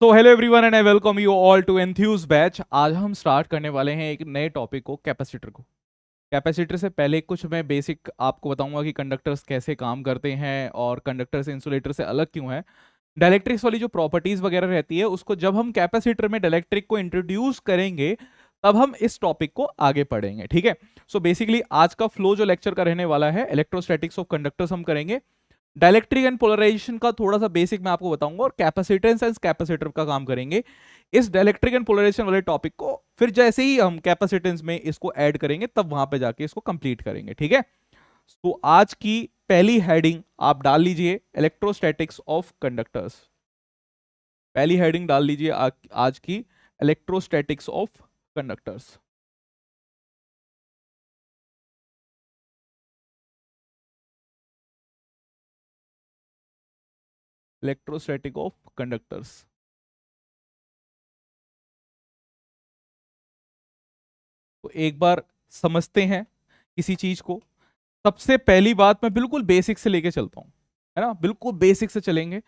तो hello everyone and I welcome you all to enthuse batch. आज हम start करने वाले हैं एक नए टॉपिक को, कैपेसिटर को। कैपेसिटर से पहले कुछ मैं बेसिक आपको बताऊंगा कि कंडक्टर्स कैसे काम करते हैं और कंडक्टर से इंसुलेटर से अलग क्यों है। डाइलेक्ट्रिक्स वाली जो प्रॉपर्टीज वगैरह रहती है उसको जब हम कैपेसिटर में डाइलेक्ट्रिक को इंट्रोड्यूस करेंगे तब हम इस टॉपिक को आगे पढ़ेंगे, ठीक है। सो बेसिकली आज का फ्लो जो लेक्चर का रहने वाला है, इलेक्ट्रोस्टैटिक्स ऑफ कंडक्टर्स हम करेंगे। डाइलेक्ट्रिक एंड पोलराइजेशन का थोड़ा सा बेसिक मैं आपको बताऊंगा और कैपेसिटेंस एंड कैपेसिटर का काम करेंगे इस डाइलेक्ट्रिक एंड पोलराइजेशन वाले टॉपिक को। फिर जैसे ही हम कैपेसिटेंस में इसको ऐड करेंगे तब वहां पे जाके इसको कंप्लीट करेंगे, ठीक है। तो आज की पहली हेडिंग आप डाल लीजिए, इलेक्ट्रोस्टैटिक्स ऑफ कंडक्टर्स। पहली हेडिंग डाल लीजिए आज की, electrostatics of conductors. Electrostatic of conductors. तो एक बार समझते हैं किसी चीज को। सबसे पहली बात मैं बिल्कुल बेसिक से लेके चलता हूं, है ना, बिल्कुल बेसिक से चलेंगे।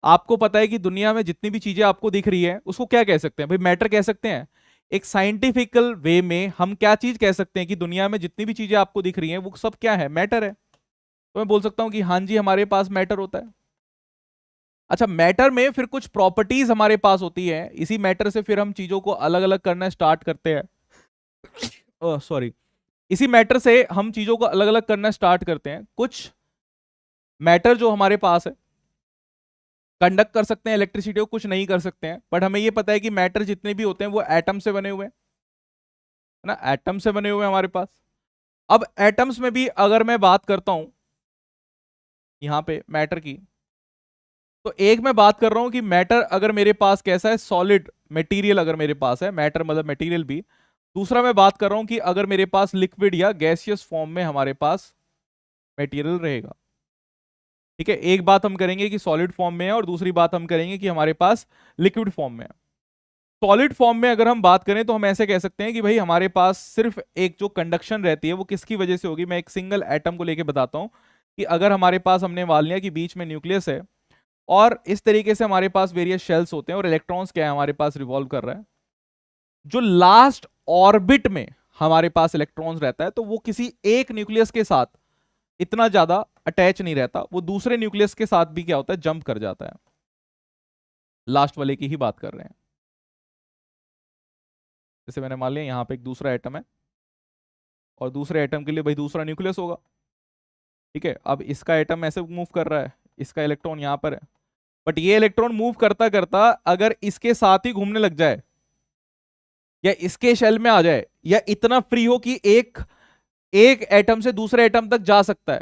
आपको पता है कि दुनिया में जितनी भी चीजें आपको दिख रही है उसको क्या कह सकते हैं भाई? मैटर कह सकते हैं। एक साइंटिफिकल वे में हम क्या चीज कह सकते हैं कि दुनिया में जितनी भी चीजें आपको दिख रही हैं वो सब क्या है? मैटर है। तो मैं बोल सकता हूं कि हाँ जी, हमारे पास मैटर होता है। अच्छा, मैटर में फिर कुछ प्रॉपर्टीज हमारे पास होती है, इसी मैटर से फिर हम चीजों को अलग अलग करना स्टार्ट करते हैं। सॉरी, इसी मैटर से हम चीजों को अलग अलग करना स्टार्ट करते हैं। कुछ मैटर जो हमारे पास है कंडक्ट कर सकते हैं इलेक्ट्रिसिटी को, कुछ नहीं कर सकते हैं। बट हमें ये पता है कि मैटर जितने भी होते हैं वो एटम से बने हुए हैं, है ना, एटम से बने हुए हैं हमारे पास। अब एटम्स में भी अगर मैं बात करता हूं यहां पे मैटर की, तो एक मैं बात कर रहा हूं कि मैटर अगर मेरे पास कैसा है, सॉलिड मटेरियल अगर मेरे पास है, मैटर मतलब मटेरियल भी। दूसरा मैं बात कर रहा हूं कि अगर मेरे पास लिक्विड या गैसियस फॉर्म में हमारे पास मटेरियल रहेगा, ठीक है। एक बात हम करेंगे कि सॉलिड फॉर्म में है और दूसरी बात हम करेंगे कि हमारे पास लिक्विड फॉर्म में है। सॉलिड फॉर्म में अगर हम बात करें तो हम ऐसे कह सकते हैं कि भाई हमारे पास सिर्फ एक जो कंडक्शन रहती है वो किसकी वजह से होगी। मैं एक सिंगल एटम को लेके बताता हूं कि अगर हमारे पास, हमने मान लिया कि बीच में न्यूक्लियस है और इस तरीके से हमारे पास वेरियस शेल्स होते हैं और इलेक्ट्रॉन्स क्या है हमारे पास रिवॉल्व कर रहा है, जो लास्ट ऑर्बिट में हमारे पास इलेक्ट्रॉन्स रहता है तो वो किसी एक न्यूक्लियस के साथ इतना ज्यादा अटैच नहीं रहता, वो दूसरे न्यूक्लियस के साथ भी क्या होता है, जंप कर जाता है। लास्ट वाले की ही बात कर रहे हैं। जैसे मैंने मान लिया यहां पे एक दूसरा एटम है और दूसरे एटम के लिए भाई दूसरा न्यूक्लियस होगा, ठीक है। अब इसका एटम ऐसे मूव कर रहा है, इसका इलेक्ट्रॉन यहां पर है, बट ये इलेक्ट्रॉन मूव करता करता अगर इसके साथ ही घूमने लग जाए या इसके शेल में आ जाए या इतना फ्री हो कि एक एक एटम से दूसरे एटम तक जा सकता है,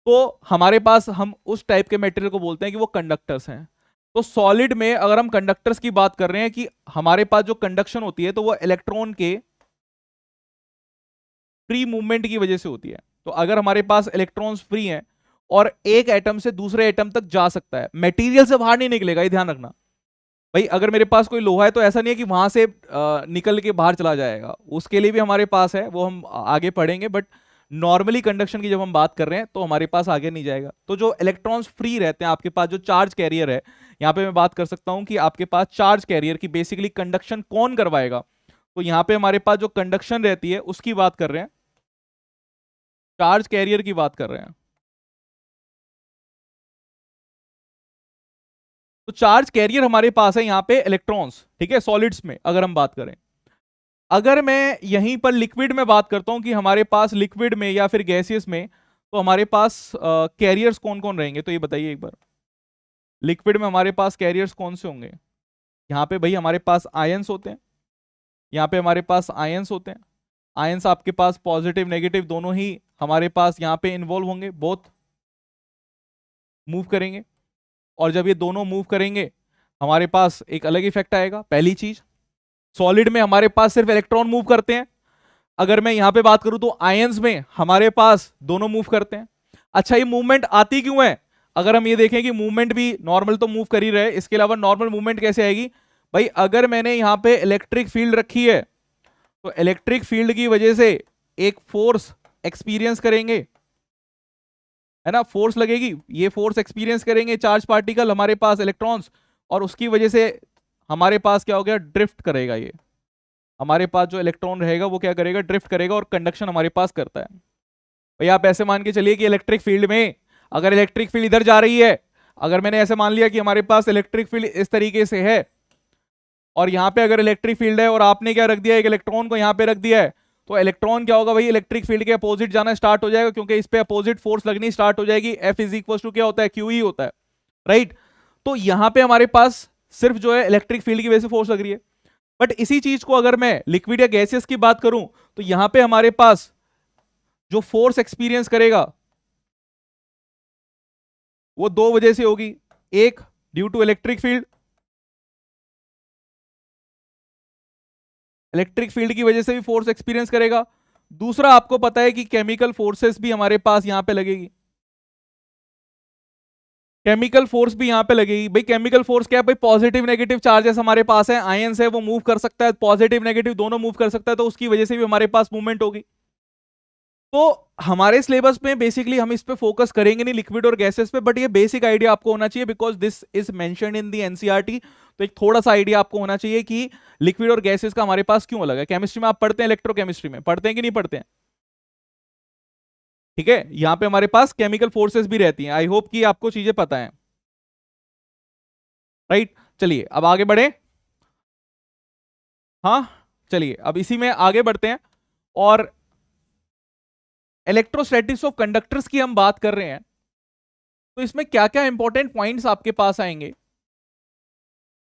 तो हमारे पास, हम उस टाइप के मटेरियल को बोलते हैं कि वो कंडक्टर्स हैं। तो सॉलिड में अगर हम कंडक्टर्स की बात कर रहे हैं कि हमारे पास जो कंडक्शन होती है तो वो इलेक्ट्रॉन के फ्री मूवमेंट की वजह से होती है। तो अगर हमारे पास इलेक्ट्रॉन्स फ्री हैं और एक एटम से दूसरे एटम तक जा सकता है, मटेरियल से बाहर नहीं निकलेगा, ये ध्यान रखना भाई। अगर मेरे पास कोई लोहा है तो ऐसा नहीं है कि वहां से निकल के बाहर चला जाएगा, उसके लिए भी हमारे पास है, वो हम आगे पढ़ेंगे। बट नॉर्मली कंडक्शन की जब हम बात कर रहे हैं तो हमारे पास आगे नहीं जाएगा। तो जो इलेक्ट्रॉन्स फ्री रहते हैं आपके पास, जो चार्ज कैरियर है, यहां पे मैं बात कर सकता हूं कि आपके पास चार्ज कैरियर की बेसिकली कंडक्शन कौन करवाएगा। तो यहां पे हमारे पास जो कंडक्शन रहती है उसकी बात कर रहे हैं, चार्ज कैरियर की बात कर रहे हैं। तो चार्ज कैरियर हमारे पास है यहाँ पे इलेक्ट्रॉन्स, ठीक है, सॉलिड्स में अगर हम बात करें। अगर मैं यहीं पर लिक्विड में बात करता हूं कि हमारे पास लिक्विड में या फिर गैसियस में, तो हमारे पास कैरियर्स कौन कौन रहेंगे, तो ये बताइए एक बार। लिक्विड में हमारे पास कैरियर्स कौन से होंगे? यहाँ पे भाई हमारे पास आयंस होते हैं, यहाँ पे हमारे पास आयंस होते हैं। आयंस आपके पास पॉजिटिव नेगेटिव दोनों ही हमारे पास यहाँ पे इन्वॉल्व होंगे, बोथ मूव करेंगे। और जब ये दोनों मूव करेंगे हमारे पास एक अलग इफेक्ट आएगा। पहली चीज, सॉलिड में हमारे पास सिर्फ इलेक्ट्रॉन मूव करते हैं। अगर मैं यहां पे बात करूं तो आयंस में हमारे पास दोनों मूव करते हैं। अच्छा, ये मूवमेंट आती क्यों है? अगर हम ये देखें कि मूवमेंट भी नॉर्मल तो मूव कर ही रहे, इसके अलावा नॉर्मल मूवमेंट कैसे आएगी भाई? अगर मैंने यहां पे इलेक्ट्रिक फील्ड रखी है तो इलेक्ट्रिक फील्ड की वजह से एक फोर्स एक्सपीरियंस करेंगे, है ना, फोर्स लगेगी, ये फोर्स एक्सपीरियंस करेंगे चार्ज पार्टिकल हमारे पास इलेक्ट्रॉन्स, और उसकी वजह से हमारे पास क्या हो गया, ड्रिफ्ट करेगा। ये हमारे पास जो इलेक्ट्रॉन रहेगा वो क्या करेगा, ड्रिफ्ट करेगा, और कंडक्शन हमारे पास करता है। भाई आप ऐसे मान के चलिए कि इलेक्ट्रिक फील्ड में अगर इलेक्ट्रिक फील्ड इधर जा रही है, अगर मैंने ऐसे मान लिया कि हमारे पास इलेक्ट्रिक फील्ड इस तरीके से है, और यहां पे अगर इलेक्ट्रिक फील्ड है और आपने क्या रख दिया, एक इलेक्ट्रॉन को यहां पे रख दिया है, तो इलेक्ट्रॉन क्या होगा भाई, इलेक्ट्रिक फील्ड के अपोजिट जाना स्टार्ट हो जाएगा, क्योंकि इस पे अपोजिट फोर्स लगनी स्टार्ट हो जाएगी। एफ इज इक्वल टू क्या होता है, क्यू ही होता है, राइट। तो यहां पे हमारे पास सिर्फ जो है इलेक्ट्रिक फील्ड की वजह से फोर्स लग रही है। बट इसी चीज को अगर मैं लिक्विड या गैसेस की बात करूं, तो यहां पे हमारे पास जो फोर्स एक्सपीरियंस करेगा वो दो वजह से होगी। एक, due to electric field, electric field की वजह से भी फोर्स एक्सपीरियंस करेगा। दूसरा, आपको पता है कि केमिकल फोर्सेस भी हमारे पास यहां पे लगेगी, केमिकल फोर्स भी यहां पे लगेगी। भाई केमिकल फोर्स क्या है, भाई पॉजिटिव नेगेटिव चार्जेस हमारे पास है, आयंस है, वो मूव कर सकता है, पॉजिटिव नेगेटिव दोनों मूव कर सकता है, तो उसकी वजह से भी हमारे पास मूवमेंट होगी। तो हमारे सिलेबस में बेसिकली हम इस पे फोकस करेंगे नहीं, लिक्विड और गैसेस पे, बट ये बेसिक आइडिया आपको होना चाहिए, because this is mentioned in the NCERT. तो एक थोड़ा सा आइडिया आपको होना चाहिए कि लिक्विड और गैसेस का हमारे पास क्यों अलग है। केमिस्ट्री में आप पढ़ते हैं, इलेक्ट्रोकेमिस्ट्री में पढ़ते हैं कि नहीं पढ़ते हैं, ठीक है। यहां पे हमारे पास केमिकल फोर्सेस भी रहती हैं, आई होप कि आपको चीजें पता है, राइट। चलिए अब आगे बढ़े, हाँ चलिए अब इसी में आगे बढ़ते हैं। और इलेक्ट्रोस्टैटिक्स ऑफ कंडक्टर्स की हम बात कर रहे हैं, तो इसमें क्या क्या इंपॉर्टेंट पॉइंट्स आपके पास आएंगे,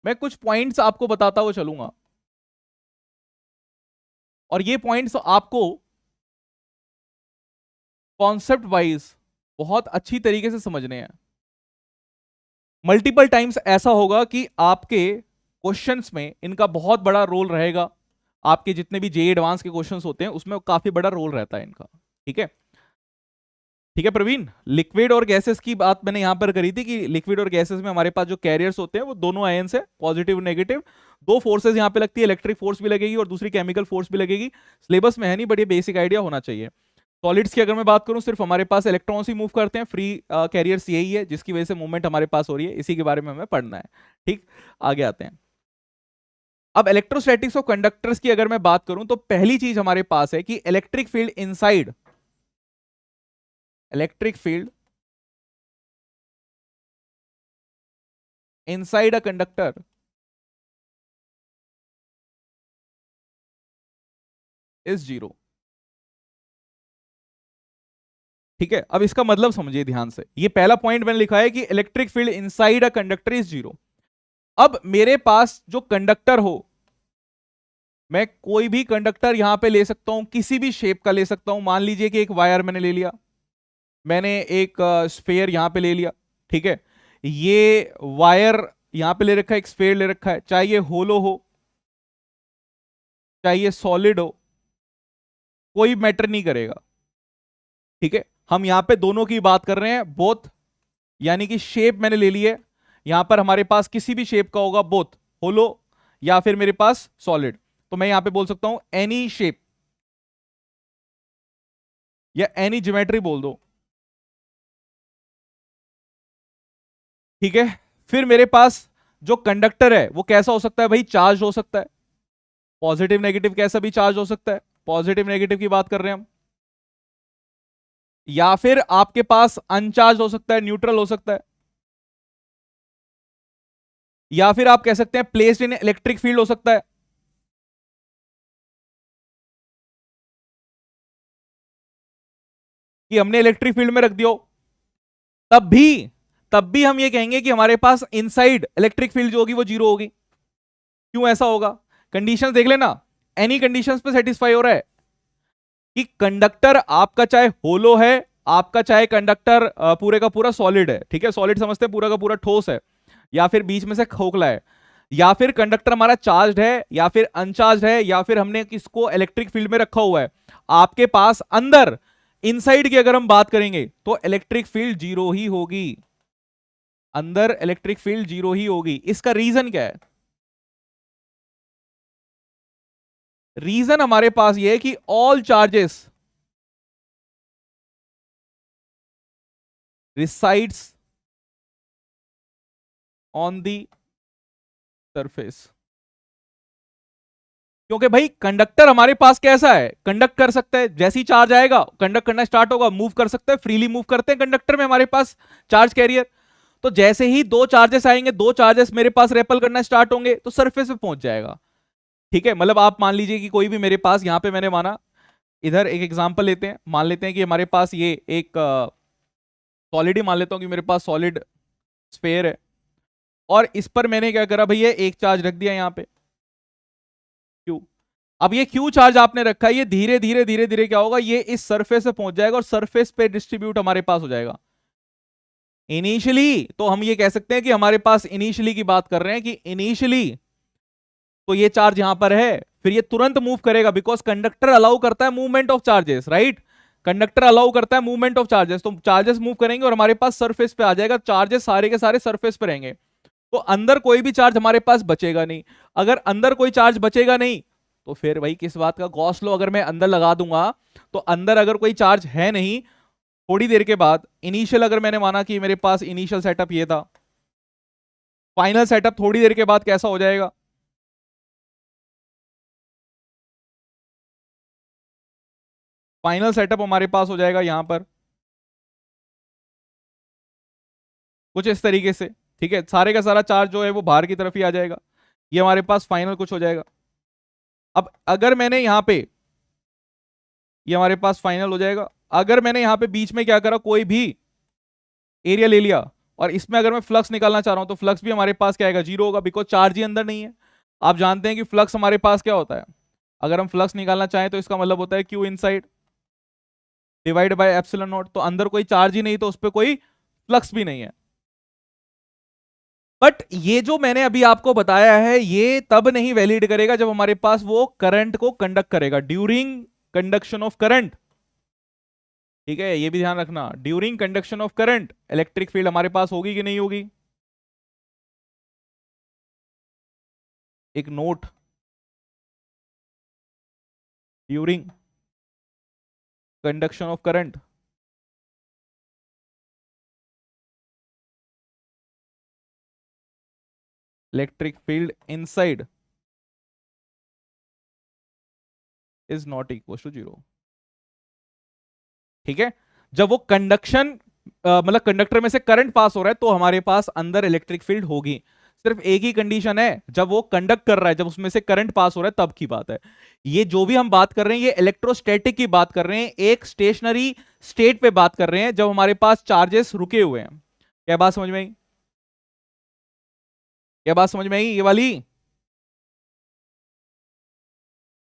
मैं कुछ पॉइंट्स आपको बताता हुआ चलूंगा, और ये पॉइंट्स आपको कॉन्सेप्ट वाइज बहुत अच्छी तरीके से समझने हैं। मल्टीपल टाइम्स ऐसा होगा कि आपके क्वेश्चंस में इनका बहुत बड़ा रोल रहेगा। आपके जितने भी जेई एडवांस के क्वेश्चंस होते हैं उसमें काफी बड़ा रोल रहता है इनका, ठीक है। ठीक है प्रवीण, लिक्विड और गैसेस की बात मैंने यहां पर करी थी कि लिक्विड और गैसेस में हमारे पास जो कैरियर्स होते हैं वो दोनों आयंस है, पॉजिटिव नेगेटिव। दो फोर्सेस यहां पे लगती है, इलेक्ट्रिक फोर्स भी लगेगी और दूसरी केमिकल फोर्स भी लगेगी। सिलेबस में है नहीं, बट ये बेसिक आइडिया होना चाहिए। सॉलिड्स की अगर मैं बात करूं, सिर्फ हमारे पास इलेक्ट्रॉन्स ही मूव करते हैं, फ्री कैरियर्स यही है जिसकी वजह से मूवमेंट हमारे पास हो रही है, इसी के बारे में हमें पढ़ना है, ठीक। आगे आते हैं। अब इलेक्ट्रोस्टैटिक्स ऑफ कंडक्टर्स की अगर मैं बात करूं, तो पहली चीज हमारे पास है कि electric field inside, electric field inside a conductor is zero, ठीक है। अब इसका मतलब समझिए ध्यान से, ये पहला पॉइंट मैंने लिखा है कि electric field inside a conductor is zero. अब मेरे पास जो कंडक्टर हो, मैं कोई भी कंडक्टर यहां पे ले सकता हूं, किसी भी शेप का ले सकता हूं। मान लीजिए कि एक वायर मैंने ले लिया, मैंने एक स्फेयर यहां पे ले लिया, ठीक है। ये वायर यहां पे ले रखा है, एक स्फेयर ले रखा है, चाहे ये होलो हो चाहे ये सॉलिड हो, कोई मैटर नहीं करेगा, ठीक है। हम यहां पे दोनों की बात कर रहे हैं, बोथ, यानी कि शेप मैंने ले ली है। यहां पर हमारे पास किसी भी शेप का होगा, बोथ होलो या फिर मेरे पास सॉलिड, तो मैं यहां पे बोल सकता हूं एनी शेप या एनी ज्योमेट्री बोल दो, ठीक है। फिर मेरे पास जो कंडक्टर है वो कैसा हो सकता है भाई, चार्ज हो सकता है, पॉजिटिव नेगेटिव कैसा भी चार्ज हो सकता है, पॉजिटिव नेगेटिव की बात कर रहे हैं हम। या फिर आपके पास अनचार्ज हो सकता है, न्यूट्रल हो सकता है। या फिर आप कह सकते हैं प्लेस्ड इन इलेक्ट्रिक फील्ड हो सकता है, कि हमने इलेक्ट्रिक फील्ड में रख दिया हो। तब भी तब भी हम ये कहेंगे कि हमारे पास इनसाइड इलेक्ट्रिक फील्ड जो होगी वो जीरो होगी। क्यों ऐसा होगा, कंडीशंस देख लेना, एनी कंडीशंस पे सेटिस्फाई हो रहा है कि कंडक्टर आपका चाहे होलो है, आपका चाहे कंडक्टर पूरे का पूरा सॉलिड है, ठीक है, सॉलिड समझते हैं, पूरा का पूरा ठोस है, या फिर बीच में से खोखला है, या फिर कंडक्टर हमारा चार्ज है या फिर अनचार्ज है, या फिर हमने किसको इलेक्ट्रिक फील्ड में रखा हुआ है, आपके पास अंदर इनसाइड की अगर हम बात करेंगे तो इलेक्ट्रिक फील्ड जीरो ही होगी, अंदर इलेक्ट्रिक फील्ड जीरो ही होगी। इसका रीजन क्या है, रीजन हमारे पास ये है कि all charges resides on the surface. क्योंकि भाई कंडक्टर हमारे पास कैसा है, कंडक्ट कर सकता है, जैसी चार्ज आएगा कंडक्ट करना स्टार्ट होगा, मूव कर सकता है, फ्रीली मूव करते हैं कंडक्टर में हमारे पास चार्ज कैरियर। तो जैसे ही दो चार्जेस आएंगे, दो चार्जेस मेरे पास रेपल करना स्टार्ट होंगे तो सरफेस पे पहुंच जाएगा। ठीक है, मतलब आप मान लीजिए कि कोई भी मेरे पास यहां पे मैंने माना, इधर एक एग्जांपल लेते हैं, मान लेते हैं कि हमारे पास ये एक सॉलिड ही मान लेता हूं कि मेरे पास सॉलिड स्फेयर है, और इस पर मैंने क्या करा भैया, एक चार्ज रख दिया यहां पे क्यू। अब ये क्यू चार्ज आपने रखा है, ये धीरे धीरे धीरे धीरे क्या होगा, ये इस सरफेस पे पहुंच जाएगा और सरफेस पे डिस्ट्रीब्यूट हमारे पास हो जाएगा। इनिशियली तो हम ये कह सकते हैं कि हमारे पास इनिशियली की बात कर रहे हैं कि इनिशियली तो ये चार्ज यहां पर है, फिर ये तुरंत मूव करेगा, बिकॉज कंडक्टर अलाउ करता है movement of charges, right. Conductor allow करता है मूवमेंट ऑफ चार्जेस, तो चार्जेस मूव करेंगे और हमारे पास सरफेस पे आ जाएगा, चार्जेस सारे के सारे सरफेस पे रहेंगे, तो अंदर कोई भी चार्ज हमारे पास बचेगा नहीं। अगर अंदर कोई चार्ज बचेगा नहीं तो फिर भाई किस बात का गॉस लॉ अगर मैं अंदर लगा दूंगा, तो अंदर अगर कोई चार्ज है नहीं, थोड़ी देर के बाद इनिशियल, अगर मैंने माना कि मेरे पास इनिशियल सेटअप ये था, फाइनल सेटअप थोड़ी देर के बाद कैसा हो जाएगा, फाइनल सेटअप हमारे पास हो जाएगा यहां पर कुछ इस तरीके से। ठीक है, सारे का सारा चार्ज जो है वो बाहर की तरफ ही आ जाएगा, ये हमारे पास फाइनल कुछ हो जाएगा। अब अगर मैंने यहां पे, ये हमारे पास फाइनल हो जाएगा, अगर मैंने यहां पे बीच में क्या करा, कोई भी एरिया ले लिया और इसमें अगर मैं फ्लक्स निकालना चाह रहा हूं, तो फ्लक्स भी हमारे पास क्या आएगा, जीरो होगा, बिकॉज चार्ज ही अंदर नहीं है। आप जानते हैं कि फ्लक्स हमारे पास क्या होता है, अगर हम फ्लक्स निकालना चाहें तो इसका मतलब होता है Q inside divide by epsilon not, तो अंदर कोई चार्ज ही नहीं तो उस पर कोई फ्लक्स भी नहीं है। बट ये जो मैंने अभी आपको बताया है, ये तब नहीं वैलिड करेगा जब हमारे पास वो करंट को कंडक्ट करेगा, ड्यूरिंग कंडक्शन ऑफ करंट। ठीक है, ये भी ध्यान रखना, during conduction of current electric field हमारे पास होगी कि नहीं होगी। एक note, during conduction of current electric field inside is not equal to zero. ठीक है, जब वो कंडक्शन मतलब कंडक्टर में से करंट पास हो रहा है तो हमारे पास अंदर इलेक्ट्रिक फील्ड होगी। सिर्फ एक ही कंडीशन है, जब वो कंडक्ट कर रहा है, जब उसमें से करंट पास हो रहा है तब की बात है। ये जो भी हम बात कर रहे हैं ये इलेक्ट्रोस्टैटिक की बात कर रहे हैं, एक स्टेशनरी स्टेट पे बात कर रहे हैं जब हमारे पास चार्जेस रुके हुए हैं। क्या बात समझ में आई, क्या बात समझ में आई ये वाली,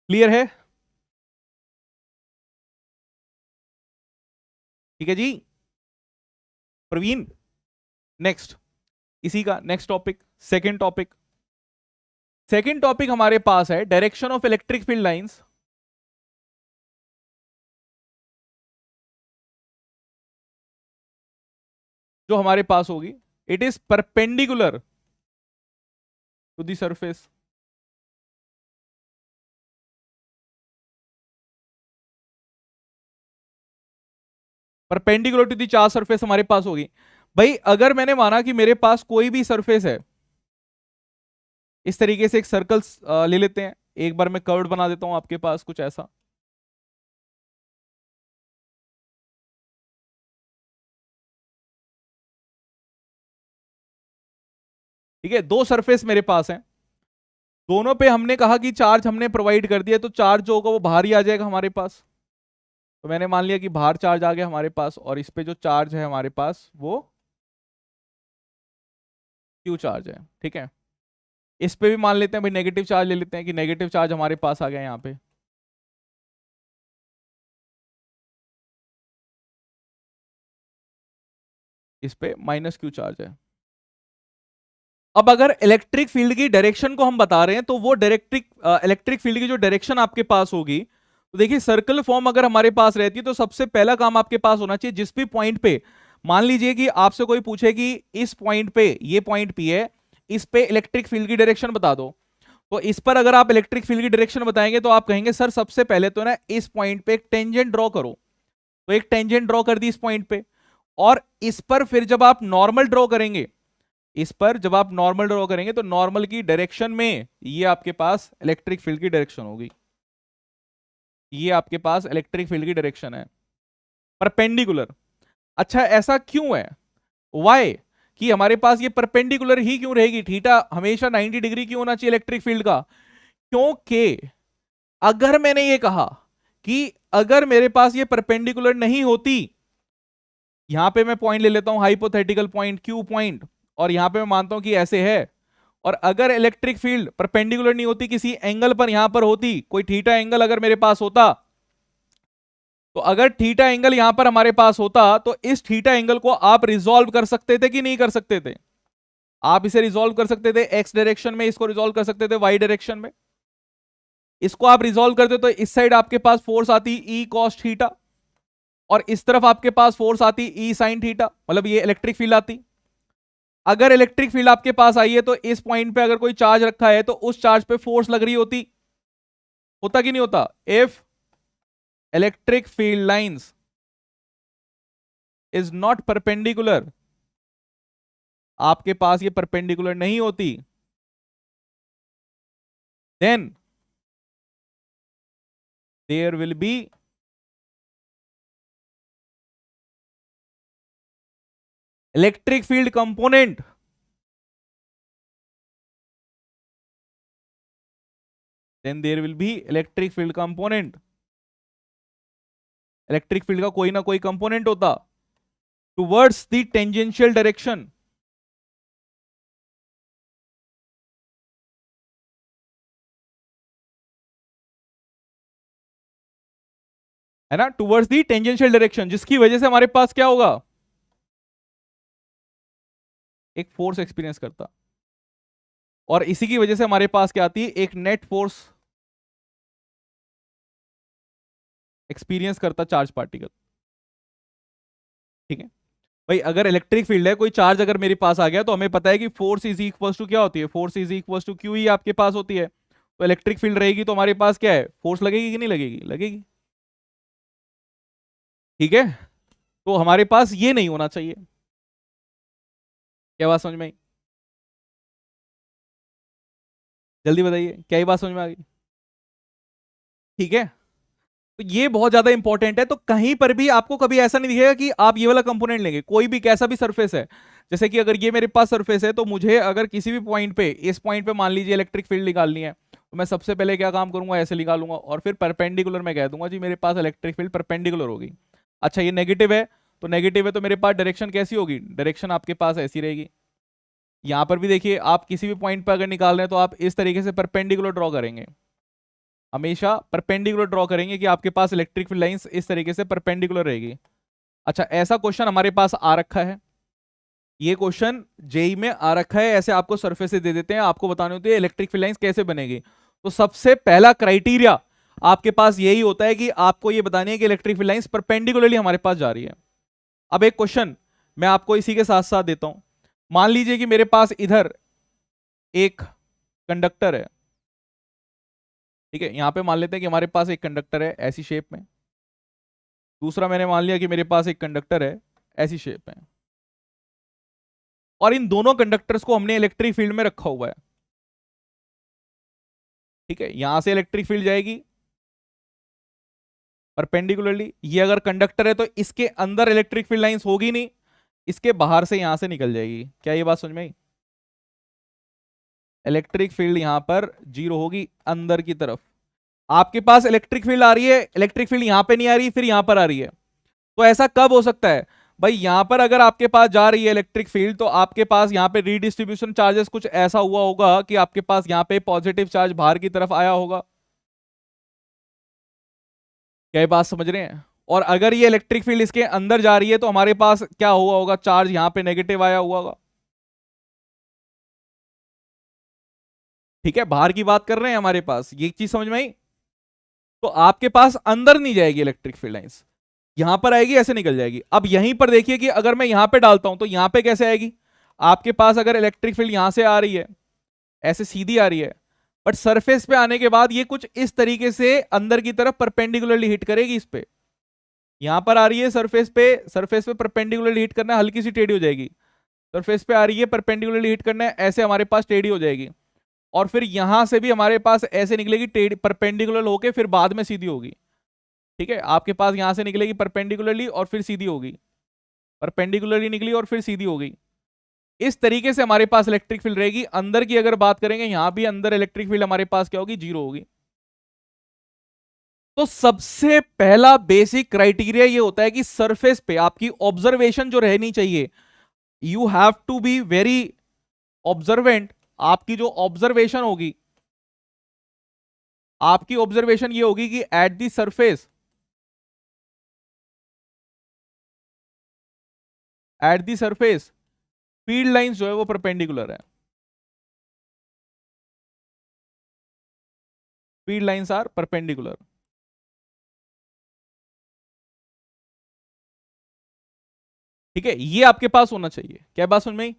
क्लियर है। ठीक है जी प्रवीण, नेक्स्ट, इसी का next topic, second topic. Second topic हमारे पास है direction of electric field lines. जो हमारे पास होगी, it is perpendicular to the surface. Perpendicular to the charge surface हमारे पास होगी। भाई अगर मैंने माना कि मेरे पास कोई भी सरफेस है, इस तरीके से एक सर्कल ले लेते हैं, एक बार मैं कर्व बना देता हूं आपके पास कुछ ऐसा। ठीक है, दो सरफेस मेरे पास हैं, दोनों पे हमने कहा कि चार्ज हमने प्रोवाइड कर दिया, तो चार्ज जो होगा वो बाहर ही आ जाएगा हमारे पास। तो मैंने मान लिया कि बाहर चार्ज आ गया हमारे पास, और इस पे जो चार्ज है हमारे पास वो क्यू चार्ज है। ठीक है, इस पे भी मान लेते हैं भाई नेगेटिव चार्ज ले लेते हैं कि नेगेटिव चार्ज हमारे पास आ गया यहाँ पे। इस पे माइनस क्यू चार्ज है। अब अगर इलेक्ट्रिक फील्ड की डायरेक्शन को हम बता रहे हैं, तो वो इलेक्ट्रिक फील्ड की जो डायरेक्शन आपके पास होगी, तो देखिए सर्कल फॉर्म अगर हमारे पास रहती है तो सबसे पहला काम आपके पास होना चाहिए, जिस भी पॉइंट पे मान लीजिए कि आपसे कोई पूछे कि इस पॉइंट पे, ये पॉइंट पी है, इस पे इलेक्ट्रिक फील्ड की डायरेक्शन बता दो, तो इस पर अगर आप इलेक्ट्रिक फील्ड की डायरेक्शन बताएंगे तो आप कहेंगे सर सबसे पहले तो ना इस पॉइंट पे एक टेंजेंट ड्रॉ करो। तो एक टेंजेंट ड्रॉ कर दी इस पॉइंट पे, और इस पर फिर जब आप नॉर्मल ड्रॉ करेंगे, इस पर जब आप नॉर्मल ड्रॉ करेंगे तो नॉर्मल की डायरेक्शन में ये आपके पास इलेक्ट्रिक फील्ड की डायरेक्शन होगी, ये आपके पास इलेक्ट्रिक फील्ड की डायरेक्शन है परपेंडिकुलर। अच्छा ऐसा क्यों है, वाई, कि हमारे पास ये परपेंडिकुलर ही क्यों रहेगी, थीटा हमेशा 90 डिग्री क्यों होना चाहिए इलेक्ट्रिक फील्ड का? क्योंकि अगर मैंने ये कहा कि अगर मेरे पास ये परपेंडिकुलर नहीं होती, यहां पे मैं पॉइंट ले लेता हूं हाइपोथेटिकल पॉइंट क्यू पॉइंट, और यहां पे मैं मानता हूं कि ऐसे है, और अगर इलेक्ट्रिक फील्ड परपेंडिकुलर नहीं होती, किसी एंगल पर यहां पर होती, कोई थीटा एंगल अगर मेरे पास होता, तो अगर थीटा एंगल यहां पर हमारे पास होता तो इस थीटा एंगल को आप रिजॉल्व कर सकते थे कि नहीं कर सकते थे? आप इसे रिजॉल्व कर सकते थे एक्स डायरेक्शन में, इसको रिजॉल्व कर सकते थे वाई डायरेक्शन में। इसको आप रिजॉल्व करते तो इस साइड आपके पास फोर्स आती ई कॉस थीटा, और इस तरफ आपके पास फोर्स आती ई साइन थीटा, मतलब ये इलेक्ट्रिक फील्ड आती। अगर इलेक्ट्रिक फील्ड आपके पास आई है तो इस पॉइंट पे अगर कोई चार्ज रखा है तो उस चार्ज पे फोर्स लग रही होती, होता कि नहीं होता? If electric field lines is not perpendicular, आपके पास ये परपेंडिकुलर नहीं होती, then there will be electric field component, then there will be electric field component, electric field का कोई ना कोई कंपोनेंट होता टुवर्ड्स द टेंजेंशियल डायरेक्शन, है ना, टुवर्ड्स द टेंजेंशियल डायरेक्शन, जिसकी वजह से हमारे पास क्या होगा, एक फोर्स एक्सपीरियंस करता, और इसी की वजह से हमारे पास क्या आती है, एक नेट फोर्स एक्सपीरियंस करता चार्ज पार्टिकल। ठीक है भाई, अगर इलेक्ट्रिक फील्ड है, कोई चार्ज अगर मेरे पास आ गया, तो हमें पता है कि फोर्स इज इक्वल टू क्या होती है, force is equal to q ही आपके पास होती है। तो इलेक्ट्रिक फील्ड रहेगी तो हमारे पास क्या है, फोर्स लगेगी कि नहीं लगेगी? लगेगी। ठीक है, तो हमारे पास ये नहीं होना चाहिए। क्या बात समझ में आई? जल्दी बताइए, क्या ये बात समझ में आ गई? ठीक है, तो ये बहुत ज्यादा इंपॉर्टेंट है। तो कहीं पर भी आपको कभी ऐसा नहीं दिखेगा कि आप ये वाला कंपोनेंट लेंगे, कोई भी कैसा भी सरफेस है, जैसे कि अगर ये मेरे पास सरफेस है, तो मुझे अगर किसी भी पॉइंट पे, इस पॉइंट पे मान लीजिए इलेक्ट्रिक फील्ड निकालनी है, तो मैं सबसे पहले क्या काम करूंगा, ऐसे निकालूंगा, और फिर परपेंडिकुलर में कह दूंगा जी मेरे पास इलेक्ट्रिक फील्ड परपेंडिकुलर होगी। अच्छा ये नेगेटिव है, तो नेगेटिव है तो मेरे पास डायरेक्शन कैसी होगी, डायरेक्शन आपके पास ऐसी रहेगी। यहां पर भी देखिए, आप किसी भी पॉइंट पर अगर निकाल रहे हैं तो आप इस तरीके से परपेंडिकुलर ड्रॉ करेंगे, हमेशा परपेंडिकुलर ड्रॉ करेंगे कि आपके पास इलेक्ट्रिक फील्ड लाइंस इस तरीके से परपेंडिकुलर रहेगी। अच्छा ऐसा क्वेश्चन हमारे पास आ रखा है, ये क्वेश्चन जेई में आ रखा है, ऐसे आपको सरफेस से दे देते हैं, आपको बतानी होती है इलेक्ट्रिक फील्ड लाइंस कैसे बनेगी। तो सबसे पहला क्राइटेरिया आपके पास यही होता है कि आपको ये बतानी है कि इलेक्ट्रिक फील्ड लाइंस परपेंडिकुलरली हमारे पास जा रही है। अब एक क्वेश्चन मैं आपको इसी के साथ साथ देता हूं, मान लीजिए कि मेरे पास इधर एक कंडक्टर है, ठीक है, यहां पे मान लेते हैं कि हमारे पास एक कंडक्टर है ऐसी शेप में, दूसरा मैंने मान लिया कि मेरे पास एक कंडक्टर है ऐसी शेप में, और इन दोनों कंडक्टर्स को हमने इलेक्ट्रिक फील्ड में रखा हुआ है। ठीक है, यहां से इलेक्ट्रिक फील्ड जाएगी परपेंडिकुलरली, ये अगर कंडक्टर है तो इसके अंदर इलेक्ट्रिक फील्ड लाइंस होगी नहीं, इसके बाहर से यहां से निकल जाएगी। क्या ये बात समझ में आई? इलेक्ट्रिक फील्ड यहां पर जीरो होगी अंदर की तरफ, आपके पास इलेक्ट्रिक फील्ड आ रही है, इलेक्ट्रिक फील्ड यहां पे नहीं आ रही, फिर यहां पर आ रही है। तो ऐसा कब हो सकता है भाई, यहां पर अगर आपके पास जा रही है इलेक्ट्रिक फील्ड, तो आपके पास यहां पे रीडिस्ट्रीब्यूशन चार्जेस कुछ ऐसा हुआ होगा कि आपके पास यहां पे पॉजिटिव चार्ज बाहर की तरफ आया होगा। क्या ये बात समझ रहे हैं? और अगर ये इलेक्ट्रिक फील्ड इसके अंदर जा रही है तो हमारे पास क्या हुआ होगा, चार्ज यहां पे नेगेटिव आया हुआ होगा। ठीक है, बाहर की बात कर रहे हैं, हमारे पास ये चीज समझ में आई। तो आपके पास अंदर नहीं जाएगी इलेक्ट्रिक फील्ड लाइंस, यहां पर आएगी, ऐसे निकल जाएगी। अब यहीं पर देखिए कि अगर मैं यहां पे डालता हूं तो यहां पे कैसे आएगी, आपके पास अगर इलेक्ट्रिक फील्ड यहां से आ रही है, ऐसे सीधी आ रही है, बट सरफेस पे आने के बाद ये कुछ इस तरीके से अंदर की तरफ परपेंडिकुलरली हिट करेगी इस पे, यहां पर आ रही है सरफेस पे, सरफेस पे परपेंडिकुलरली हिट करना, हल्की सी टेढ़ी हो जाएगी, सरफेस पे आ रही है, परपेंडिकुलरली हिट करना है, ऐसे हमारे पास टेढ़ी हो जाएगी, और फिर यहां से भी हमारे पास ऐसे निकलेगी टेढ़ी, परपेंडिकुलर होके फिर बाद में सीधी होगी। ठीक है, आपके पास यहां से निकलेगी परपेंडिकुलरली और फिर सीधी होगी, परपेंडिकुलरली निकली और फिर सीधी हो गई। इस तरीके से हमारे पास इलेक्ट्रिक फील्ड रहेगी। अंदर की अगर बात करेंगे, यहां भी अंदर इलेक्ट्रिक फील्ड हमारे पास क्या होगी, जीरो होगी। तो सबसे पहला बेसिक क्राइटेरिया ये होता है कि सरफेस पे आपकी ऑब्जर्वेशन जो रहनी चाहिए, you have to be very observant. आपकी जो ऑब्जर्वेशन होगी, आपकी ऑब्जर्वेशन ये होगी कि at the surface, at the surface field lines जो है वो परपेंडिकुलर है, फील्ड लाइंस आर परपेंडिकुलर। ठीक है, ये आपके पास होना चाहिए। क्या बात सुन में आई?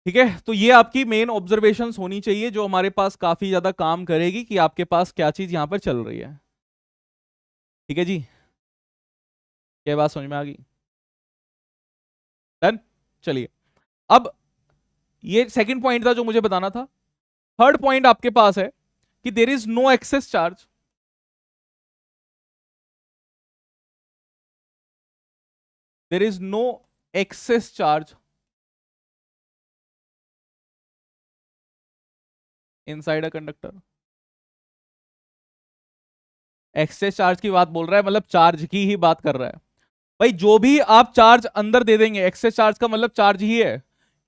ठीक है, तो ये आपकी मेन ऑब्जर्वेशंस होनी चाहिए जो हमारे पास काफी ज्यादा काम करेगी कि आपके पास क्या चीज यहां पर चल रही है। ठीक है जी, क्या बात समझ में आ गई? डन। चलिए, अब ये सेकंड पॉइंट था जो मुझे बताना था। थर्ड पॉइंट आपके पास है कि there is no excess charge. There is no excess charge inside a conductor. Excess charge की बात बोल रहा है, मतलब चार्ज की ही बात कर रहा है। भाई जो भी आप चार्ज अंदर दे देंगे, एक्सेस चार्ज का मतलब चार्ज ही है,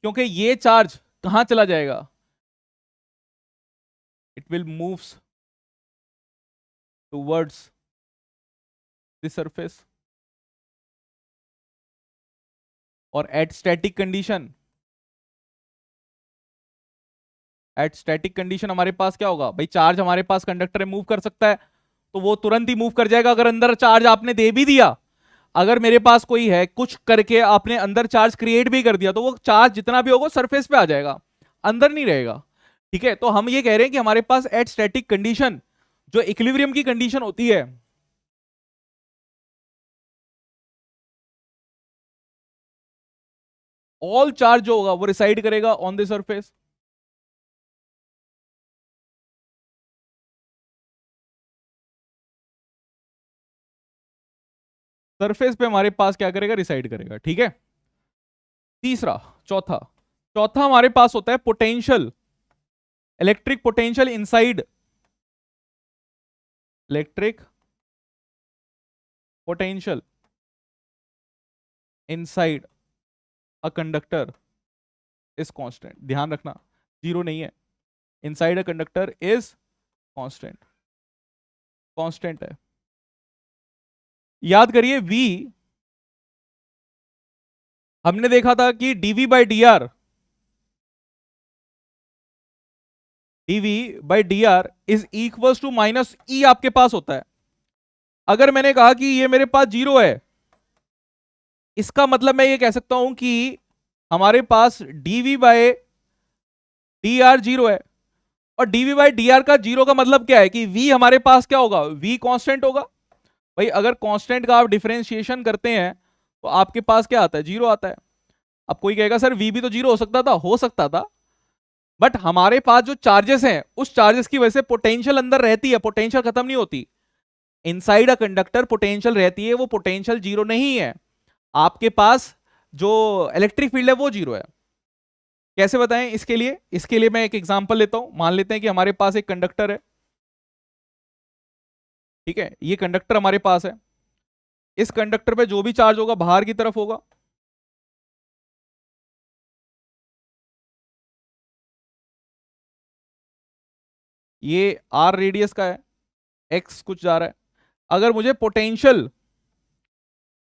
क्योंकि ये चार्ज कहां चला जाएगा, it will moves towards the surface. और at static condition, at static condition हमारे पास क्या होगा भाई, चार्ज हमारे पास कंडक्टर में मूव कर सकता है, तो वो तुरंत ही मूव कर जाएगा। अगर अंदर चार्ज आपने दे भी दिया, अगर मेरे पास कोई है कुछ करके आपने अंदर चार्ज क्रिएट भी कर दिया, तो वो चार्ज जितना भी होगा सरफेस पे आ जाएगा, अंदर नहीं रहेगा। ठीक है, तो हम ये कह रहे हैं कि हमारे पास एट स्टैटिक कंडीशन, जो इक्विलिब्रियम की कंडीशन होती है, ऑल चार्ज जो होगा वो रिसाइड करेगा ऑन द सरफेस। सरफेस पे हमारे पास क्या करेगा, रिसाइड करेगा। ठीक है, तीसरा, चौथा, चौथा हमारे पास होता है potential, electric potential inside, electric potential inside a conductor is constant. ध्यान रखना, जीरो नहीं है, inside a conductor is constant, constant है। याद करिए, v हमने देखा था कि dv by d r, dv by d r is equal to minus E आपके पास होता है। अगर मैंने कहा कि ये मेरे पास जीरो है, इसका मतलब मैं ये कह सकता हूं कि हमारे पास dv by d are zero है। और dv बाई डी आर का जीरो का मतलब क्या है कि v हमारे पास क्या होगा, v कांस्टेंट होगा। भाई अगर कांस्टेंट का आप डिफरेंशिएशन करते हैं तो आपके पास क्या आता है, जीरो आता है। अब कोई कहेगा सर v भी तो जीरो हो सकता था, हो सकता था, बट हमारे पास जो चार्जेस हैं उस चार्जेस की वजह से पोटेंशियल अंदर रहती है, पोटेंशियल खत्म नहीं होती। इनसाइड अ कंडक्टर पोटेंशियल रहती है, वो पोटेंशियल जीरो नहीं है। आपके पास जो इलेक्ट्रिक फील्ड है वो जीरो है। कैसे बताएं इसके लिए, इसके लिए मैं एक एग्जांपल लेता हूं। मान लेते हैं कि हमारे पास एक कंडक्टर है। ठीक है, ये कंडक्टर हमारे पास है, इस कंडक्टर पे जो भी चार्ज होगा बाहर की तरफ होगा। ये आर रेडियस का है, एक्स कुछ जा रहा है। अगर मुझे पोटेंशियल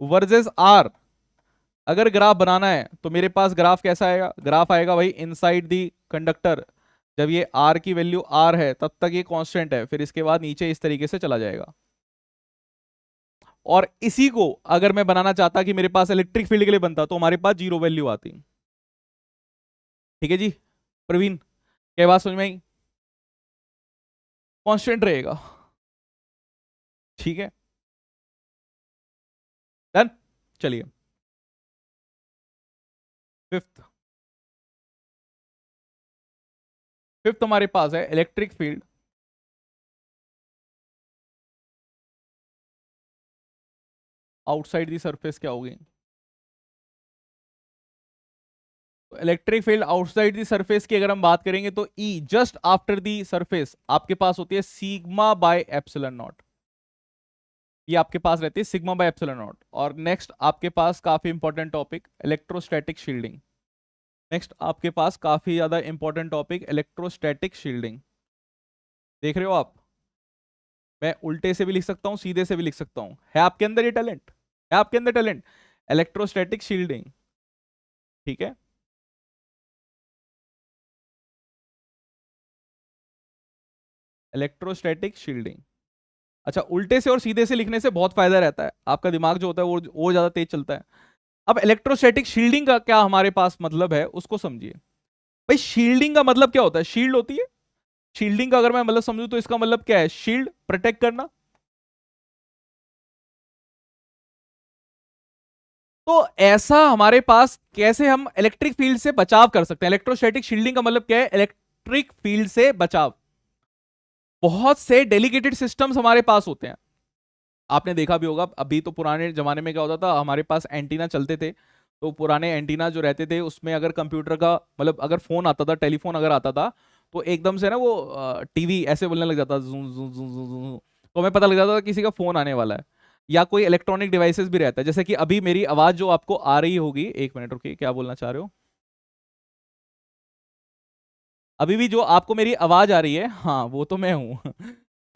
वर्सेस आर अगर ग्राफ बनाना है तो मेरे पास ग्राफ कैसा आएगा, ग्राफ आएगा भाई इनसाइड दी कंडक्टर, जब ये आर की वैल्यू आर है तब तक ये कांस्टेंट है, फिर इसके बाद नीचे इस तरीके से चला जाएगा। और इसी को अगर मैं बनाना चाहता कि मेरे पास इलेक्ट्रिक फील्ड के लिए बनता तो हमारे पास जीरो वैल्यू आती। ठीक है जी, प्रवीण क्या बात समझ में आई? कांस्टेंट रहेगा। ठीक है, डन। चलिए, फिफ्थ फिफ्थ हमारे पास है electric field outside the surface क्या होगी? तो electric field outside the surface की अगर हम बात करेंगे तो ई जस्ट आफ्टर दी सरफेस आपके पास होती है सिग्मा बाय एप्सिलॉन नॉट। ये आपके पास रहती है सिग्मा बाय एप्सिलॉन नॉट। और नेक्स्ट आपके पास काफी important topic electrostatic shielding. Next आपके पास काफी ज्यादा इंपॉर्टेंट टॉपिक इलेक्ट्रोस्टैटिक शील्डिंग। देख रहे हो आप, मैं उल्टे से भी लिख सकता हूं, सीधे से भी लिख सकता हूं। है आपके अंदर ये टैलेंट, है आपके अंदर टैलेंट। इलेक्ट्रोस्टैटिक शील्डिंग, ठीक है। Electrostatic shielding. अच्छा, उल्टे से और सीधे से लिखने से बहुत फायदा रहता है, आपका दिमाग जो होता है वो ज्यादा तेज चलता है। अब इलेक्ट्रोस्टैटिक शील्डिंग का क्या हमारे पास मतलब है उसको समझिए। भाई शील्डिंग का मतलब क्या होता है? शील्ड होती है। शील्डिंग का अगर मैं मतलब समझू तो इसका मतलब क्या है? शील्ड, प्रोटेक्ट करना। तो ऐसा हमारे पास कैसे हम इलेक्ट्रिक फील्ड से बचाव कर सकते हैं? इलेक्ट्रोस्टैटिक शील्डिंग का मतलब क्या है? इलेक्ट्रिक फील्ड से बचाव। बहुत से डेलिकेटेड सिस्टम्स हमारे पास होते हैं, आपने देखा भी होगा। अभी तो पुराने जमाने में क्या होता था, हमारे पास एंटीना चलते थे, तो पुराने एंटीना जो रहते थे उसमें अगर कंप्यूटर का मतलब अगर फोन आता था, टेलीफोन अगर आता था, तो एकदम से ना वो टीवी ऐसे बोलने लग जाता, जू जू जू जू जू, तो हमें पता लग जाता था किसी का फोन आने वाला है। या कोई इलेक्ट्रॉनिक डिवाइसेस भी रहता है, जैसे कि अभी मेरी आवाज जो आपको आ रही होगी, एक मिनट रुकिए, क्या बोलना चाह रहे हो? अभी भी जो आपको मेरी आवाज आ रही है, हाँ वो तो मैं हूं।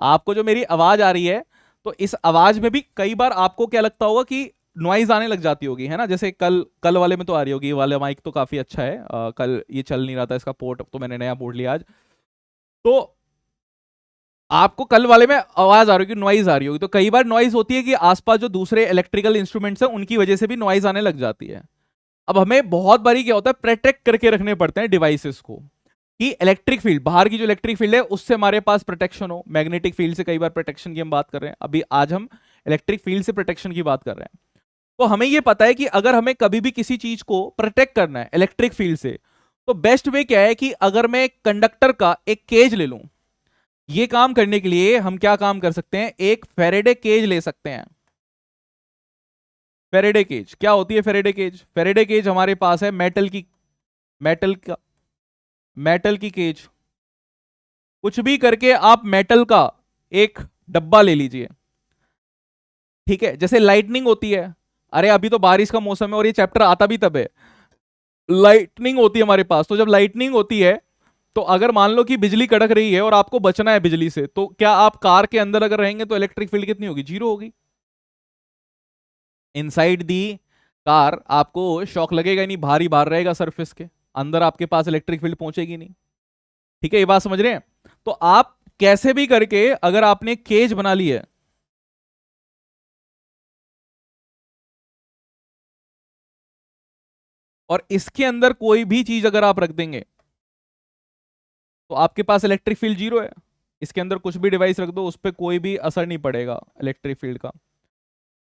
आपको जो मेरी आवाज आ रही है, तो इस आवाज में भी कई बार आपको क्या लगता होगा कि नॉइज आने लग जाती होगी, है ना? जैसे कल कल वाले में तो आ रही होगी, ये वाला माइक तो काफी अच्छा है। कल ये चल नहीं रहा था इसका पोर्ट, तो मैंने नया पोर्ट लिया आज। तो आपको कल वाले में आवाज आ रही होगी, नॉइज आ रही होगी। तो कई बार नॉइज होती है कि आसपास जो दूसरे इलेक्ट्रिकल इंस्ट्रूमेंट्स हैं उनकी वजह से भी नॉइज आने लग जाती है। अब हमें बहुत बारी क्या होता है, प्रोटेक्ट करके रखने पड़ते हैं डिवाइसेस को, कि इलेक्ट्रिक फील्ड, बाहर की जो इलेक्ट्रिक फील्ड है उससे हमारे पास प्रोटेक्शन हो। मैग्नेटिक फील्ड से कई बार प्रोटेक्शन की हम बात कर रहे हैं, अभी आज हम इलेक्ट्रिक फील्ड से प्रोटेक्शन की बात कर रहे हैं। तो हमें यह पता है कि अगर हमें कभी भी किसी चीज को प्रोटेक्ट करना है इलेक्ट्रिक फील्ड से, तो बेस्ट वे क्या है कि अगर मैं कंडक्टर का एक केज ले लूं, ये काम करने के लिए हम क्या काम कर सकते हैं, एक फेरेडे केज ले सकते हैं। फेरेडे केज क्या होती है? फेरेडे केज, फेरेडे केज हमारे पास है मेटल का मेटल की केज। कुछ भी करके आप मेटल का एक डब्बा ले लीजिए, ठीक है। जैसे लाइटनिंग होती है, अरे अभी तो बारिश का मौसम है और ये चैप्टर आता भी तब है। लाइटनिंग होती है हमारे पास, तो जब लाइटनिंग होती है, तो अगर मान लो कि बिजली कड़क रही है और आपको बचना है बिजली से, तो क्या आप कार के अंदर अगर रहेंगे तो इलेक्ट्रिक फील्ड कितनी होगी? जीरो होगी। इनसाइड दी कार आपको शॉक लगेगा ही नहीं, भारी बाहर रहेगा सरफेस के अंदर, आपके पास इलेक्ट्रिक फील्ड पहुंचेगी नहीं। ठीक है, ये बात समझ रहे हैं? तो आप कैसे भी करके अगर आपने केज बना ली है, और इसके अंदर कोई भी चीज अगर आप रख देंगे, तो आपके पास इलेक्ट्रिक फील्ड जीरो है। इसके अंदर कुछ भी डिवाइस रख दो, उस पर कोई भी असर नहीं पड़ेगा इलेक्ट्रिक फील्ड का।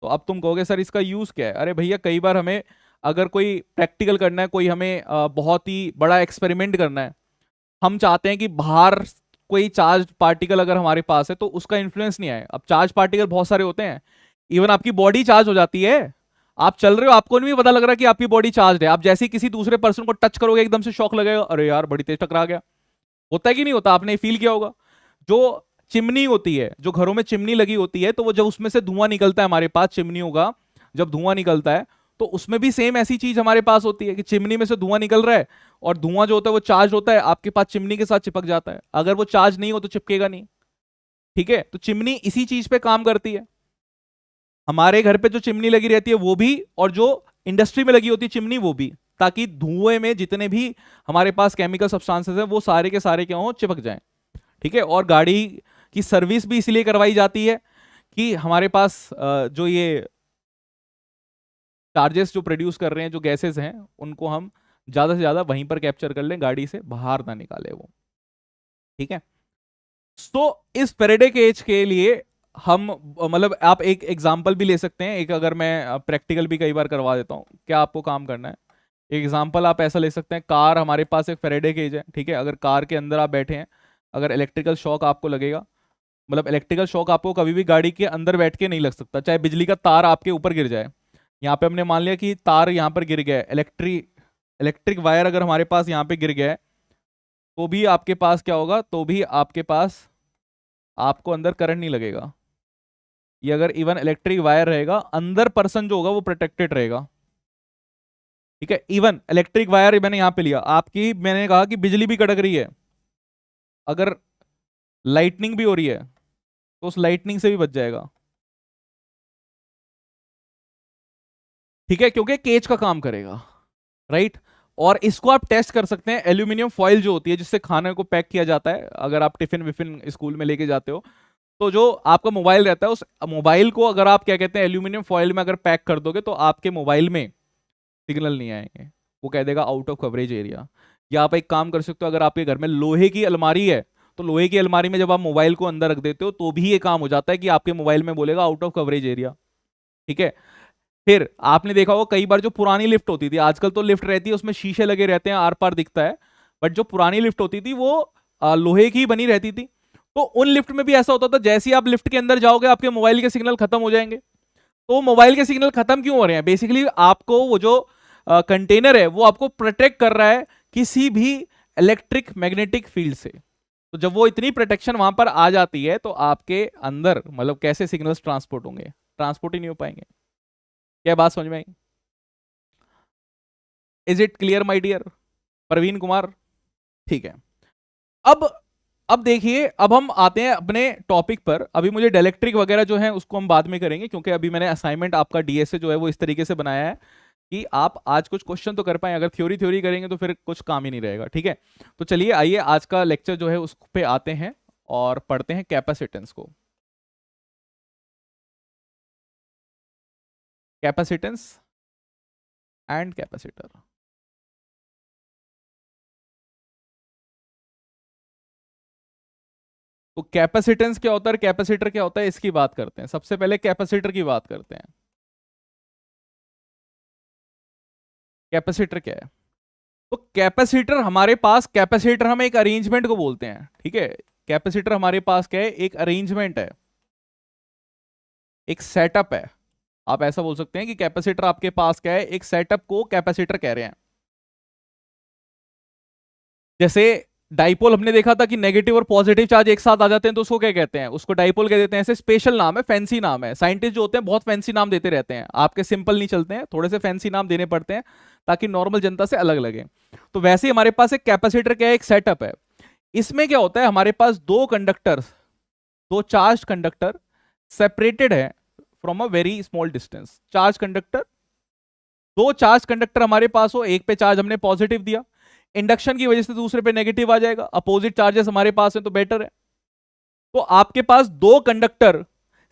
तो अब तुम कहोगे सर इसका यूज क्या है? अरे भैया, कई बार हमें अगर कोई प्रैक्टिकल करना है, कोई हमें बहुत ही बड़ा एक्सपेरिमेंट करना है, हम चाहते हैं कि बाहर कोई चार्ज पार्टिकल अगर हमारे पास है तो उसका इन्फ्लुएंस नहीं आए। अब चार्ज पार्टिकल बहुत सारे होते हैं, इवन आपकी बॉडी चार्ज हो जाती है। आप चल रहे हो, आपको नहीं पता लग रहा कि आपकी बॉडी चार्ज है, आप जैसे ही किसी दूसरे पर्सन को टच करोगे एकदम से शॉक लगेगा, अरे यार बड़ी तेज टकरा गया। होता है कि नहीं होता? आपने फील किया होगा। जो चिमनी होती है, जो घरों में चिमनी लगी होती है, तो वो जब उसमें से धुआं निकलता है, हमारे पास चिमनियों का जब धुआं निकलता है, तो उसमें भी सेम ऐसी चीज हमारे पास होती है कि चिमनी में से धुआं निकल रहा है, और धुआं जो होता है वो चार्ज होता है, आपके पास चिमनी के साथ चिपक जाता है। अगर वो चार्ज नहीं हो तो चिपकेगा नहीं। ठीक है, तो चिमनी इसी चीज पे काम करती है। हमारे घर पे जो चिमनी लगी रहती है वो भी, और जो इंडस्ट्री में लगी होती है चिमनी वो भी, ताकि धुएं में जितने भी हमारे पास केमिकल सब्सटेंसेस हैं वो सारे के सारे क्या हो, चिपक जाएं। ठीक है, और गाड़ी की सर्विस भी इसलिए करवाई जाती है कि हमारे पास जो ये चार्जेस जो प्रोड्यूस कर रहे हैं, जो गैसेस हैं, उनको हम ज्यादा से ज्यादा वहीं पर कैप्चर कर लें, गाड़ी से बाहर ना निकाले वो। ठीक है, तो इस फेरेडे केज के लिए हम मतलब आप एक एग्जांपल भी ले सकते हैं, एक अगर मैं प्रैक्टिकल भी कई बार करवा देता हूं। क्या आपको काम करना है, एग्जाम्पल आप ऐसा ले सकते हैं, कार हमारे पास एक फेरेडे केज है, ठीक है। अगर कार के अंदर आप बैठे हैं, अगर इलेक्ट्रिकल शॉक आपको लगेगा, मतलब इलेक्ट्रिकल शॉक आपको कभी भी गाड़ी के अंदर बैठ के नहीं लग सकता, चाहे बिजली का तार आपके ऊपर गिर जाए। यहाँ पे हमने मान लिया कि तार यहाँ पर गिर गया है, इलेक्ट्रिक वायर अगर हमारे पास यहाँ पे गिर गया है, तो भी आपके पास क्या होगा, तो भी आपके पास आपको अंदर करंट नहीं लगेगा। ये अगर इवन इलेक्ट्रिक वायर रहेगा, अंदर पर्सन जो होगा वो प्रोटेक्टेड रहेगा, ठीक है। इवन इलेक्ट्रिक वायर मैंने यहां पे लिया आपकी, मैंने कहा कि बिजली भी कड़क रही है, अगर लाइटनिंग भी हो रही है तो उस लाइटनिंग से भी बच जाएगा, ठीक है, क्योंकि केज का काम करेगा, राइट। और इसको आप टेस्ट कर सकते हैं, एल्यूमिनियम फॉइल जो होती है जिससे खाने को पैक किया जाता है, अगर आप टिफिन विफिन स्कूल में लेके जाते हो, तो जो आपका मोबाइल रहता है, उस मोबाइल को अगर आप क्या कहते हैं एल्यूमिनियम फॉइल में अगर पैक कर दोगे, तो आपके मोबाइल में सिग्नल नहीं आएंगे, वो कह देगा आउट ऑफ कवरेज एरिया। या आप एक काम कर सकते हो, अगर आपके घर में लोहे की अलमारी है, तो लोहे की अलमारी में जब आप मोबाइल को अंदर रख देते हो, तो भी ये काम हो जाता है कि आपके मोबाइल में बोलेगा आउट ऑफ कवरेज एरिया, ठीक है। फिर आपने देखा होगा कई बार जो पुरानी लिफ्ट होती थी, आजकल तो लिफ्ट रहती है उसमें शीशे लगे रहते हैं, आर पार दिखता है, बट जो पुरानी लिफ्ट होती थी वो लोहे की बनी रहती थी। तो उन लिफ्ट में भी ऐसा होता था, जैसे ही आप लिफ्ट के अंदर जाओगे आपके मोबाइल के सिग्नल खत्म हो जाएंगे। तो मोबाइल के सिग्नल खत्म क्यों हो रहे हैं, बेसिकली आपको वो जो कंटेनर है वो आपको प्रोटेक्ट कर रहा है किसी भी इलेक्ट्रिक मैग्नेटिक फील्ड से। तो जब वो इतनी प्रोटेक्शन वहां पर आ जाती है, तो आपके अंदर मतलब कैसे सिग्नल्स ट्रांसपोर्ट होंगे, ट्रांसपोर्ट ही नहीं हो पाएंगे। क्या बात समझ में आई? Is it clear my dear Praveen Kumar? ठीक है। अब अब देखिए, अब हम आते हैं अपने टॉपिक पर। अभी मुझे डाइलेक्ट्रिक वगैरह जो है उसको हम बाद में करेंगे, क्योंकि अभी मैंने असाइनमेंट आपका डीएसए जो है वो इस तरीके से बनाया है कि आप आज कुछ क्वेश्चन तो कर पाए, अगर थ्योरी थ्योरी करेंगे तो फिर कुछ काम ही नहीं रहेगा, ठीक है। तो चलिए आइए आज का लेक्चर जो है उस पे आते हैं और पढ़ते हैं कैपेसिटेंस को। Capacitance and capacitor. तो कैपेसिटेंस क्या होता है, कैपेसिटर क्या होता है, इसकी बात करते हैं। सबसे पहले कैपेसिटर की बात करते हैं। कैपेसिटर क्या है? तो कैपेसिटर हमारे पास, कैपेसिटर हम एक अरेंजमेंट को बोलते हैं, ठीक है। कैपेसिटर हमारे पास क्या है, एक अरेंजमेंट है, एक सेटअप है। आप ऐसा बोल सकते हैं कि कैपेसिटर आपके पास क्या है, एक सेटअप को कैपेसिटर कह रहे हैं। जैसे डाइपोल हमने देखा था कि नेगेटिव और पॉजिटिव चार्ज एक साथ आ जाते हैं, तो उसको क्या कहते हैं, उसको डाइपोल कह देते हैं। ऐसे स्पेशल नाम है, फैंसी नाम है, साइंटिस्ट जो होते हैं बहुत फैंसी नाम देते रहते हैं, आपके सिंपल नहीं चलते हैं, थोड़े से फैंसी नाम देने पड़ते हैं ताकि नॉर्मल जनता से अलग लगे। तो वैसे ही हमारे पास एक कैपेसिटर क्या है, एक सेटअप है। इसमें क्या होता है, हमारे पास दो कंडक्टर, दो चार्ज कंडक्टर सेपरेटेड है from a very small distance. Charge conductor, दो चार्ज कंडक्टर हमारे पास हो, एक पे चार्ज हमने पॉजिटिव दिया, इंडक्शन की वजह से दूसरे पे नेगेटिव आ जाएगा, अपोजिट चार्जेस हमारे पास है तो बेटर है। तो आपके पास दो conductor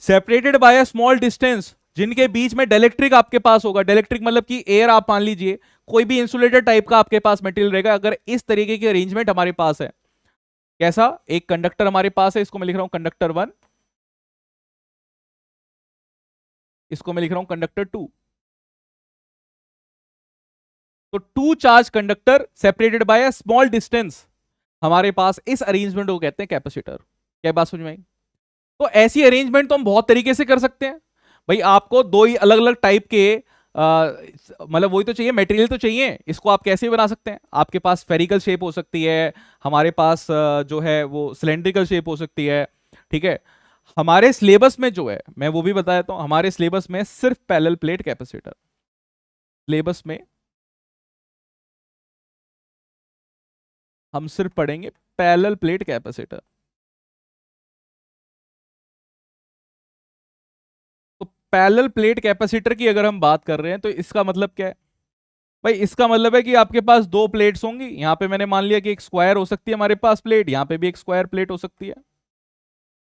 separated by a small distance, जिनके बीच में डाइलेक्ट्रिक आपके पास होगा। डाइलेक्ट्रिक मतलब कि एयर, आप मान लीजिए कोई भी इंसुलेटर टाइप का आपके पास मटेरियल रहेगा। अगर इस तरीके की अरेंजमेंट हमारे पास है, कैसा, एक कंडक्टर हमारे पास है, इसको मैं लिख रहा हूं कंडक्टर 1, इसको मैं लिख रहा हूं कंडक्टर 2। तो two charge conductor separated by a small distance, हमारे पास इस अरेंजमेंट को कहते हैं कैपेसिटर। क्या बात समझ में आई? तो ऐसी अरेंजमेंट तो हम बहुत तरीके से कर सकते हैं। भाई आपको दो ही अलग अलग टाइप के मतलब वही तो चाहिए, मटेरियल तो चाहिए। इसको आप कैसे बना सकते हैं, आपके पास स्फेरिकल शेप हो सकती है, हमारे पास जो है वो सिलेंड्रिकल शेप हो सकती है, ठीक है। हमारे सिलेबस में जो है, मैं वो भी बता देता हूं, हमारे सिलेबस में सिर्फ पैरेलल प्लेट कैपेसिटर, सिलेबस में हम सिर्फ पढ़ेंगे पैरेलल प्लेट कैपेसिटर। तो पैरेलल प्लेट कैपेसिटर की अगर हम बात कर रहे हैं, तो इसका मतलब क्या है भाई? इसका मतलब है कि आपके पास दो प्लेट्स होंगी। यहां पे मैंने मान लिया कि एक स्क्वायर हो सकती है हमारे पास प्लेट, यहां पे भी एक स्क्वायर प्लेट हो सकती है,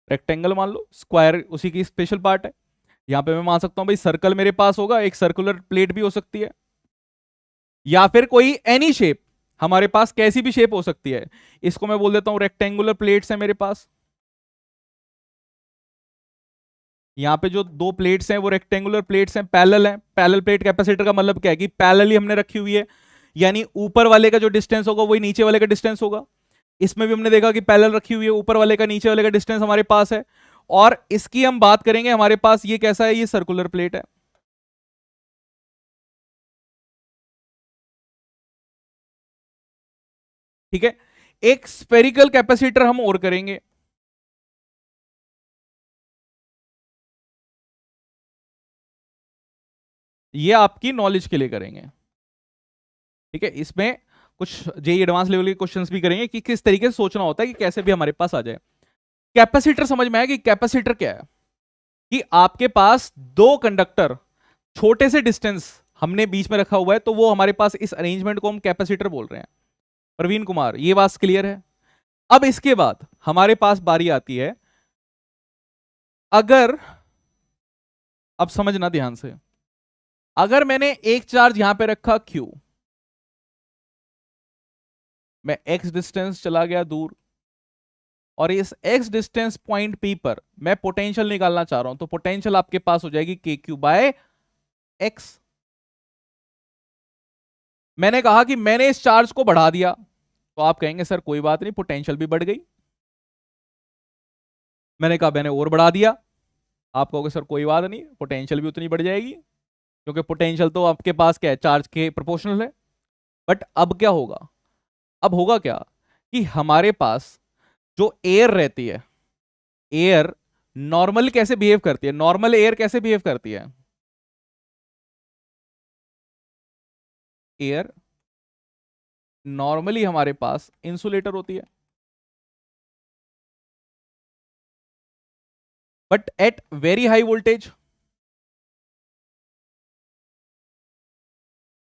रेक्टेंगल मान लो, स्क्वायर उसी की स्पेशल पार्ट है। यहां पे मैं मान सकता हूं भाई सर्कल मेरे पास होगा, एक सर्कुलर प्लेट भी हो सकती है, या फिर कोई एनी शेप, हमारे पास कैसी भी शेप हो सकती है। इसको मैं बोल देता हूं रेक्टेंगुलर प्लेट्स है मेरे पास। यहाँ पे जो दो प्लेट्स हैं वो रेक्टेंगुलर प्लेट्स हैं, पैरेलल हैं। पैरेलल प्लेट कैपेसिटर का मतलब क्या है कि पैरेलली हमने रखी हुई है। यानी ऊपर वाले का जो डिस्टेंस होगा वही नीचे वाले का डिस्टेंस होगा। इसमें भी हमने देखा कि पैरेलल रखी हुई है, ऊपर वाले का नीचे वाले का डिस्टेंस हमारे पास है। और इसकी हम बात करेंगे, हमारे पास ये कैसा है, ये सर्कुलर प्लेट है। ठीक है, एक स्फेरिकल कैपेसिटर हम और करेंगे। ये आपकी नॉलेज के लिए करेंगे। ठीक है, इसमें कुछ जेई एडवांस लेवल के क्वेश्चंस भी करेंगे कि किस तरीके से सोचना होता है कि कैसे भी हमारे पास आ जाए। कैपेसिटर समझ में आया कि कैपेसिटर क्या है, कि आपके पास दो कंडक्टर छोटे से डिस्टेंस हमने बीच में रखा हुआ है, तो वो हमारे पास इस अरेंजमेंट को हम कैपेसिटर बोल रहे हैं। प्रवीण कुमार, ये बात क्लियर है। अब इसके बाद हमारे पास बारी आती है, अगर, अब समझना ध्यान से, अगर मैंने एक चार्ज यहां पे रखा Q, मैं x डिस्टेंस चला गया दूर, और इस x डिस्टेंस पॉइंट P पर मैं पोटेंशियल निकालना चाह रहा हूं, तो पोटेंशियल आपके पास हो जाएगी KQ बाय x। मैंने कहा कि मैंने इस चार्ज को बढ़ा दिया, तो आप कहेंगे सर कोई बात नहीं, पोटेंशियल भी बढ़ गई। मैंने कहा मैंने और बढ़ा दिया, आप कहोगे सर कोई बात नहीं, पोटेंशियल भी उतनी बढ़ जाएगी, क्योंकि पोटेंशियल तो आपके पास क्या है, चार्ज के प्रोपोर्शनल है। बट अब क्या होगा, अब होगा क्या कि हमारे पास जो एयर रहती है, एयर नॉर्मल कैसे बिहेव करती है, नॉर्मल एयर कैसे बिहेव करती है, एयर नॉर्मली हमारे पास इंसुलेटर होती है, but at very high voltage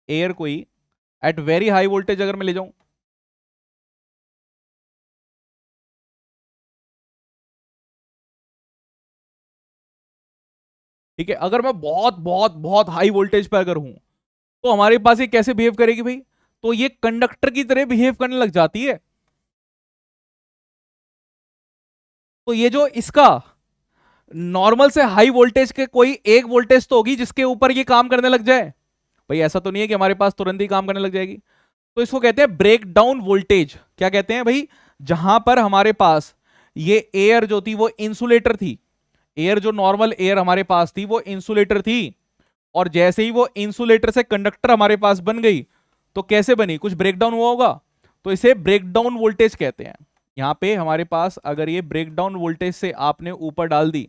air कोई एट वेरी हाई वोल्टेज अगर मैं ले जाऊं, ठीक है, अगर मैं बहुत बहुत बहुत हाई वोल्टेज पर अगर हूं, तो हमारे पास ये कैसे बिहेव करेगी भाई, तो ये कंडक्टर की तरह बिहेव करने लग जाती है। तो ये जो इसका नॉर्मल से हाई वोल्टेज के कोई एक वोल्टेज तो होगी जिसके ऊपर ये काम करने लग जाए। भाई ऐसा तो नहीं है कि हमारे पास तुरंत ही काम करने लग जाएगी। तो इसको कहते हैं ब्रेक डाउन वोल्टेज। क्या कहते हैं भाई, जहां पर हमारे पास ये एयर जो थी वो इंसुलेटर थी, एयर जो नॉर्मल एयर हमारे पास थी वो इंसुलेटर थी, और जैसे ही वो इंसुलेटर से कंडक्टर हमारे पास बन गई, तो कैसे बनी, कुछ ब्रेकडाउन हुआ होगा, तो इसे ब्रेकडाउन वोल्टेज कहते हैं। यहां पे हमारे पास अगर ये ब्रेकडाउन वोल्टेज से आपने ऊपर डाल दी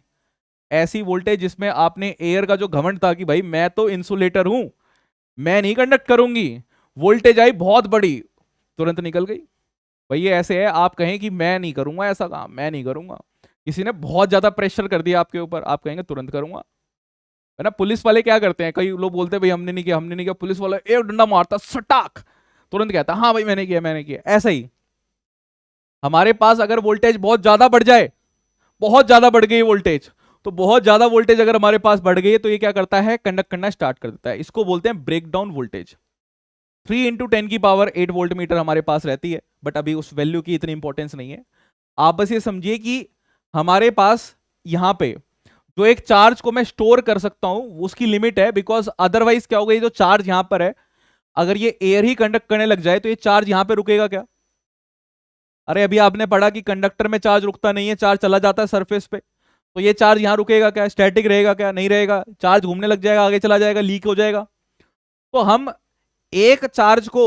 ऐसी वोल्टेज जिसमें आपने एयर का जो घमंड था कि भाई मैं तो इंसुलेटर हूं, मैं नहीं कंडक्ट करूंगी, वोल्टेज आई बहुत बड़ी, तुरंत निकल गई। भाई ये ऐसे है, आप कहें कि मैं नहीं करूंगा ऐसा काम, मैं नहीं करूंगा, किसी ने बहुत ज्यादा प्रेशर कर दिया आपके ऊपर, आप कहेंगे तुरंत करूंगा, है ना। पुलिस वाले क्या करते हैं, कई लोग बोलते हैं भाई हमने नहीं किया, हमने नहीं किया, पुलिस वाला एक डंडा मारता सटाक, तुरंत कहता हाँ भाई मैंने किया, मैंने किया। ऐसा ही हमारे पास अगर वोल्टेज बहुत ज्यादा बढ़ जाए, बहुत ज्यादा बढ़ गई वोल्टेज, तो बहुत ज्यादा वोल्टेज अगर हमारे पास बढ़ गई है तो ये क्या करता है, कंडक्ट करना स्टार्ट कर देता है। इसको बोलते हैं breakdown voltage. 3 × 10⁻⁸ volt metre हमारे पास रहती है, बट अभी उस वैल्यू की इतनी इंपॉर्टेंस नहीं है। आप बस ये समझिए कि हमारे पास यहां पे जो एक चार्ज को मैं स्टोर कर सकता हूं उसकी लिमिट है, बिकॉज अदरवाइज क्या होगा, ये जो चार्ज यहां पर है, अगर ये एयर ही कंडक्ट करने लग जाए तो ये चार्ज यहां पे रुकेगा क्या। अरे अभी आपने पढ़ा कि कंडक्टर में चार्ज रुकता नहीं है, चार्ज चला जाता है सरफेस पे, तो ये चार्ज यहां रुकेगा क्या, स्टैटिक रहेगा क्या, नहीं रहेगा, चार्ज घूमने लग जाएगा, आगे चला जाएगा, लीक हो जाएगा। तो हम एक चार्ज को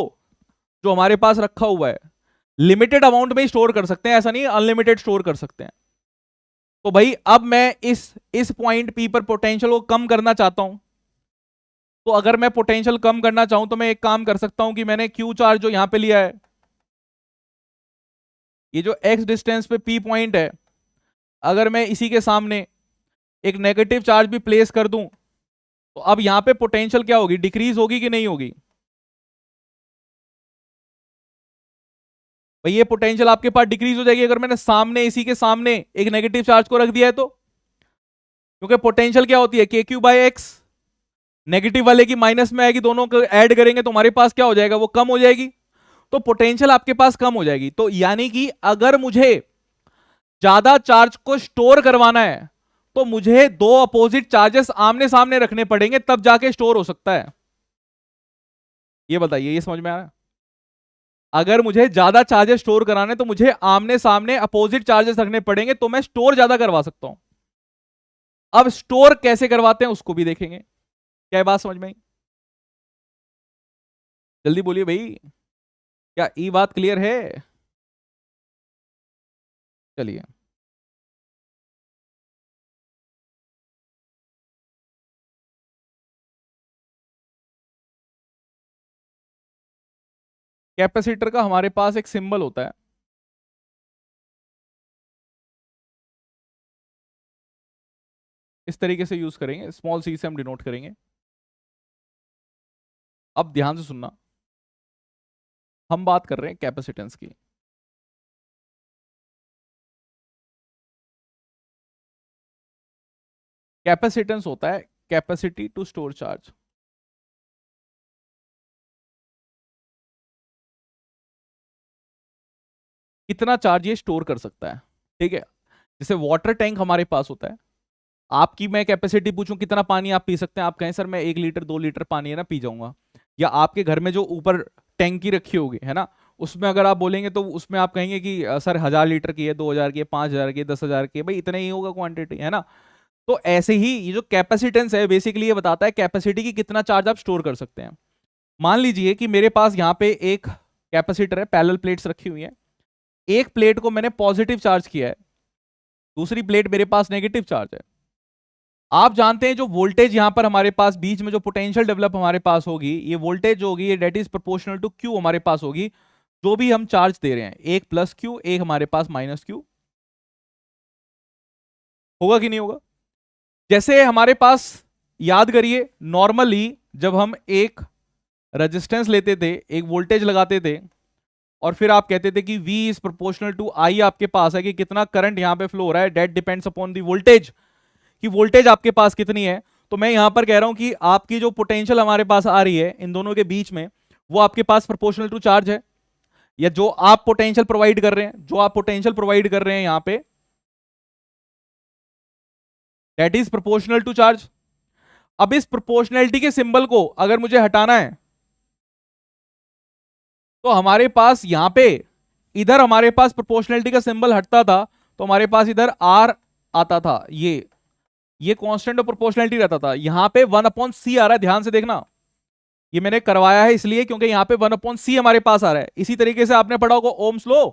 जो हमारे पास रखा हुआ है लिमिटेड अमाउंट में ही स्टोर कर सकते हैं, ऐसा नहीं अनलिमिटेड स्टोर कर सकते हैं। तो भाई अब मैं इस पॉइंट पी पर पोटेंशियल को कम करना चाहता हूं, तो अगर मैं पोटेंशियल कम करना चाहूं तो मैं एक काम कर सकता हूं कि मैंने क्यू चार्ज जो यहां पे लिया है, ये जो एक्स डिस्टेंस पे पी पॉइंट है, अगर मैं इसी के सामने एक नेगेटिव चार्ज भी प्लेस कर दूं, तो अब यहां पे पोटेंशियल क्या होगी, डिक्रीज होगी कि नहीं होगी। भाई ये पोटेंशियल आपके पास डिक्रीज हो जाएगी अगर मैंने सामने इसी के सामने एक नेगेटिव चार्ज को रख दिया है तो, क्योंकि पोटेंशियल क्या होती है, के क्यू बाई एक्स, नेगेटिव वाले की माइनस में आएगी, दोनों को ऐड करेंगे तो हमारे पास क्या हो जाएगा, वो कम हो जाएगी, तो पोटेंशियल आपके पास कम हो जाएगी। तो यानी कि अगर मुझे ज्यादा चार्ज को स्टोर करवाना है तो मुझे दो अपोजिट चार्जेस आमने सामने रखने पड़ेंगे, तब जाके स्टोर हो सकता है। ये बताइए, ये समझ में आ रहा है? अगर मुझे ज्यादा चार्जेस स्टोर कराने तो मुझे आमने सामने अपोजिट चार्जेस रखने पड़ेंगे, तो मैं स्टोर ज्यादा करवा सकता हूं। अब स्टोर कैसे करवाते हैं उसको भी देखेंगे। क्या बात समझ में आई? जल्दी बोलिए भाई, क्या ये बात क्लियर है? चलिए, कैपेसिटर का हमारे पास एक सिंबल होता है, इस तरीके से यूज करेंगे, स्मॉल सी से हम डिनोट करेंगे। अब ध्यान से सुनना, हम बात कर रहे हैं कैपेसिटेंस की। कैपेसिटेंस होता है कैपेसिटी टू स्टोर चार्ज। कितना चार्ज ये स्टोर कर सकता है, ठीक है? जैसे वाटर टैंक हमारे पास होता है, आपकी मैं कैपेसिटी पूछूं कितना पानी आप पी सकते हैं, आप कहें सर मैं 1 लीटर 2 लीटर पानी है ना पी जाऊंगा। या आपके घर में जो ऊपर टैंकी रखी होगी है ना, उसमें अगर आप बोलेंगे तो उसमें आप कहेंगे कि सर 1000 लीटर की है, 2000 की है, 5000 की है, 10,000 की है, भाई इतना ही होगा क्वांटिटी, है ना? तो ऐसे ही ये जो कैपेसिटेंस है बेसिकली ये बताता है कैपेसिटी की कितना चार्ज आप स्टोर कर सकते हैं। मान लीजिए कि मेरे पास यहाँ पे एक कैपेसिटर है, पैरेलल प्लेट्स रखी हुई है। एक प्लेट को मैंने पॉजिटिव चार्ज किया है, दूसरी प्लेट मेरे पास नेगेटिव चार्ज है। आप जानते हैं जो वोल्टेज यहां पर हमारे पास बीच में जो पोटेंशियल डेवलप हमारे पास होगी, ये वोल्टेज जो होगी ये that is proportional to Q हमारे पास होगी। जो भी हम चार्ज दे रहे हैं, एक प्लस क्यू एक हमारे पास माइनस क्यू। होगा कि नहीं होगा? जैसे हमारे पास, याद करिए नॉर्मली जब हम एक रेजिस्टेंस लेते थे, एक वोल्टेज लगाते थे, और फिर आप कहते थे कि V इज प्रोपोर्शनल टू आई, आपके पास है कि कितना करंट यहां पे फ्लो हो रहा है, that depends upon the voltage, कि वोल्टेज आपके पास कितनी है। तो मैं यहां पर कह रहा हूं कि आपकी जो पोटेंशियल हमारे पास आ रही है इन दोनों के बीच में, वो आपके पास प्रोपोर्शनल टू चार्ज है। या जो आप पोटेंशियल प्रोवाइड कर रहे हैं, जो आप पोटेंशियल प्रोवाइड कर रहे हैं यहां पे, that is proportional to charge. अब इस प्रोपोर्शनैलिटी के सिंबल को अगर मुझे हटाना है, तो हमारे पास यहां पे, इधर हमारे पास प्रोपोर्शनैलिटी का सिंबल हटता था, तो हमारे पास इधर आर आता था, ये कांस्टेंट ऑफ प्रोपोर्शनैलिटी रहता था। यहां पे 1/c आ रहा है, ध्यान से देखना। ये मैंने करवाया है इसलिए क्योंकि यहां पे 1/c हमारे पास आ रहा है। इसी तरीके से आपने पढ़ा होगा ओम्स लॉ।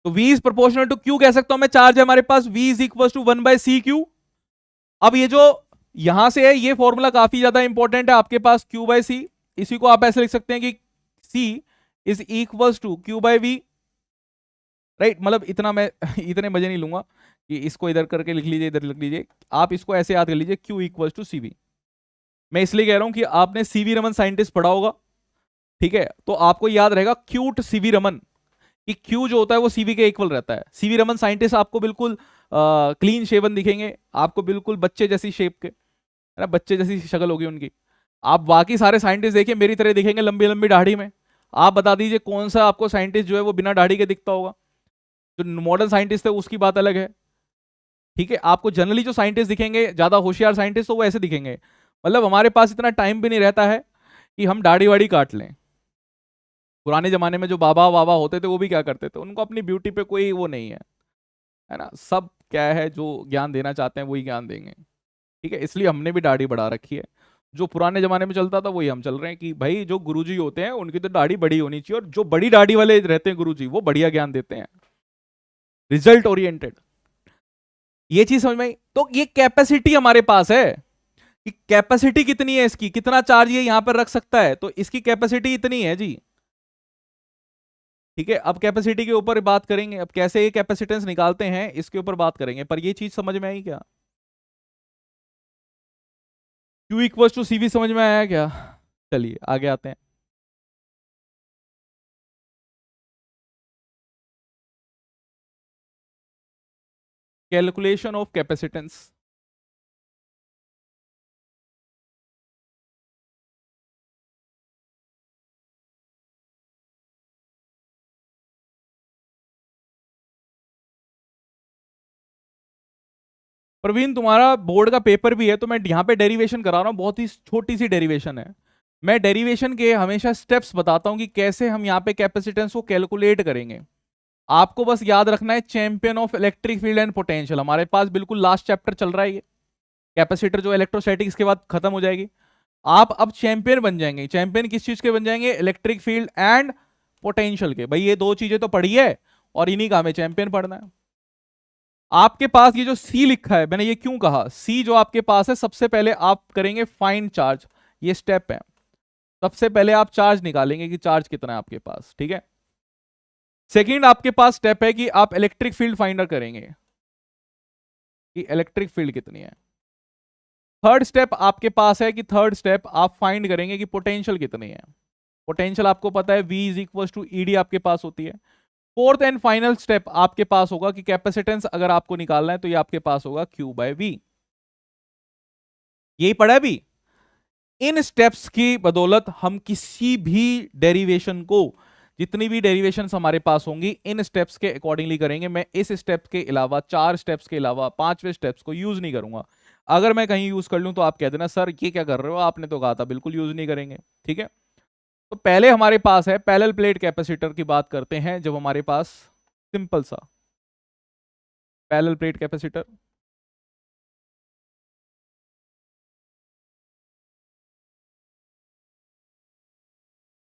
तो V is proportional to Q कह सकता हूं मैं, चार्ज है हमारे पास, V is equal to 1/CQ। अब ये जो यहां से है, ये फॉर्मूला काफी ज्यादा इंपॉर्टेंट है आपके पास, Q/C। इसी को आप ऐसे लिख सकते हैं कि C is equal to Q/V। Right, मतलब इतना मैं इतने मजे नहीं लूंगा कि इसको इधर करके लिख लीजिए, इधर लिख लीजिए। आप इसको ऐसे याद कर लीजिए, Q इक्वल टू CV। मैं इसलिए कह रहा हूं कि आपने सीवी रमन साइंटिस्ट पढ़ा होगा, ठीक है? तो आपको याद रहेगा क्यूट सीवी रमन, कि क्यू जो होता है वो सीवी के इक्वल रहता है। सीवी रमन साइंटिस्ट आपको बिल्कुल क्लीन शेवन दिखेंगे, आपको बिल्कुल बच्चे जैसी शेप के, है ना, बच्चे जैसी शक्ल होगी उनकी। आप बाकी सारे साइंटिस्ट देखिए मेरी तरह दिखेंगे, लंबी लंबी दाढ़ी में। आप बता दीजिए कौन सा आपको साइंटिस्ट जो है वो बिना दाढ़ी के दिखता होगा? जो मॉडर्न साइंटिस्ट है उसकी बात अलग है, ठीक है? आपको जनरली जो साइंटिस्ट दिखेंगे, ज्यादा होशियार साइंटिस्ट, तो वो ऐसे दिखेंगे। मतलब हमारे पास इतना टाइम भी नहीं रहता है कि हम दाढ़ी वाड़ी काट लें। पुराने जमाने में जो बाबा वाबा होते थे वो भी क्या करते थे, उनको अपनी ब्यूटी पे कोई वो नहीं है ना, सब क्या है, जो ज्ञान देना चाहते हैं वही ज्ञान देंगे, ठीक है? इसलिए हमने भी दाढ़ी बढ़ा रखी है। जो पुराने जमाने में चलता था वही हम चल रहे हैं, कि भाई जो गुरुजी होते हैं उनकी तो दाढ़ी बड़ी होनी चाहिए, और जो बड़ी दाढ़ी वाले रहते हैं गुरुजी वो बढ़िया ज्ञान देते हैं, रिजल्ट ओरिएंटेड। ये चीज समझ में आई? तो ये कैपेसिटी हमारे पास है, कि कैपेसिटी कितनी है इसकी, कितना चार्ज ये यहां पर रख सकता है, तो इसकी कैपेसिटी इतनी है जी, ठीक है? अब कैपेसिटी के ऊपर बात करेंगे, अब कैसे ये कैपेसिटेंस निकालते हैं इसके ऊपर बात करेंगे, पर ये चीज समझ में आई क्या? Q इक्वल टू CV समझ में आया क्या? चलिए आगे आते हैं। Calculation of capacitance. प्रवीण तुम्हारा बोर्ड का पेपर भी है तो मैं यहाँ पे डेरिवेशन करा रहा हूँ, बहुत ही छोटी सी डेरिवेशन है। मैं डेरिवेशन के हमेशा स्टेप्स बताता हूँ कि कैसे हम यहाँ पे कैपेसिटेंस को कैलकुलेट करेंगे। आपको बस याद रखना है champion of electric field and potential, हमारे पास बिल्कुल लास्ट चैप्टर चल रहा है ये, कैपेसिटर जो इलेक्ट्रोस्टैटिक्स के बाद खत्म हो जाएगी। आप अब चैंपियन बन जाएंगे। चैंपियन किस चीज के बन जाएंगे? इलेक्ट्रिक फील्ड एंड पोटेंशियल के। भाई ये दो चीजें तो पढ़ी है और इन्हीं का हमें चैंपियन पढ़ना है। आपके पास ये जो सी लिखा है, मैंने ये क्यों कहा सी जो आपके पास है, सबसे पहले आप करेंगे फाइंड चार्ज, ये स्टेप है। सबसे पहले आप चार्ज निकालेंगे कि चार्ज कितना है आपके पास, ठीक है। सेकंड आपके पास स्टेप है कि आप इलेक्ट्रिक फील्ड फाइंडर करेंगे कि इलेक्ट्रिक फील्ड कितनी है। थर्ड स्टेप आपके पास है कि थर्ड स्टेप आप फाइंड करेंगे कि पोटेंशियल कितनी है। पोटेंशियल आपको पता है V is equal to E D आपके पास होती है। फोर्थ एंड फाइनल स्टेप आपके पास होगा कि कैपेसिटेंस अगर आपको निकालना है तो ये आपके पास होगा Q बाय V। यही पढ़ा है भी। इन स्टेप्स की बदौलत हम किसी भी डेरिवेशन को, जितनी भी डेरिवेशंस हमारे पास होंगी, इन स्टेप्स के अकॉर्डिंगली करेंगे। मैं इस स्टेप के अलावा, 4 स्टेप्स के अलावा 5वें स्टेप्स को यूज नहीं करूंगा। अगर मैं कहीं यूज कर लूं तो आप कह देना सर ये क्या कर रहे हो, आपने तो कहा था बिल्कुल यूज नहीं करेंगे, ठीक है। तो पहले हमारे पास है पैरेलल प्लेट कैपेसिटर की बात करते हैं। जब हमारे पास सिंपल सा पैरेलल प्लेट कैपेसिटर,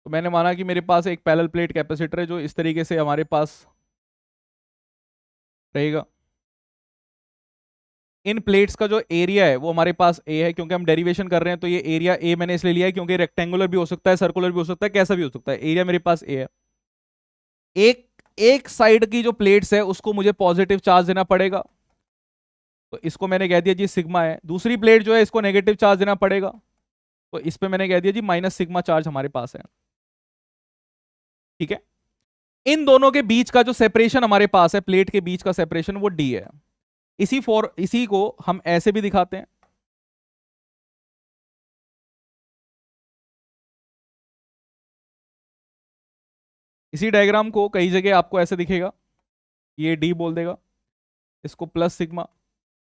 तो मैंने माना कि मेरे पास एक पैरेलल प्लेट कैपेसिटर है जो इस तरीके से हमारे पास रहेगा। इन प्लेट्स का जो एरिया है वो हमारे पास ए है, क्योंकि हम डेरिवेशन कर रहे हैं तो ये एरिया ए मैंने इसलिए लिया है क्योंकि रेक्टेंगुलर भी हो सकता है, सर्कुलर भी हो सकता है, कैसा भी हो सकता है। एरिया मेरे पास ए है। एक एक साइड की जो प्लेट्स है उसको मुझे पॉजिटिव चार्ज देना पड़ेगा, तो इसको मैंने कह दिया जी सिग्मा है। दूसरी प्लेट जो है इसको नेगेटिव चार्ज देना पड़ेगा, तो इस पे मैंने कह दिया जी माइनस सिग्मा चार्ज हमारे पास है, ठीक है। इन दोनों के बीच का जो सेपरेशन हमारे पास है, प्लेट के बीच का सेपरेशन, वो डी है। इसी को हम ऐसे भी दिखाते हैं। इसी डायग्राम को कई जगह आपको ऐसे दिखेगा, ये डी बोल देगा, इसको प्लस सिग्मा,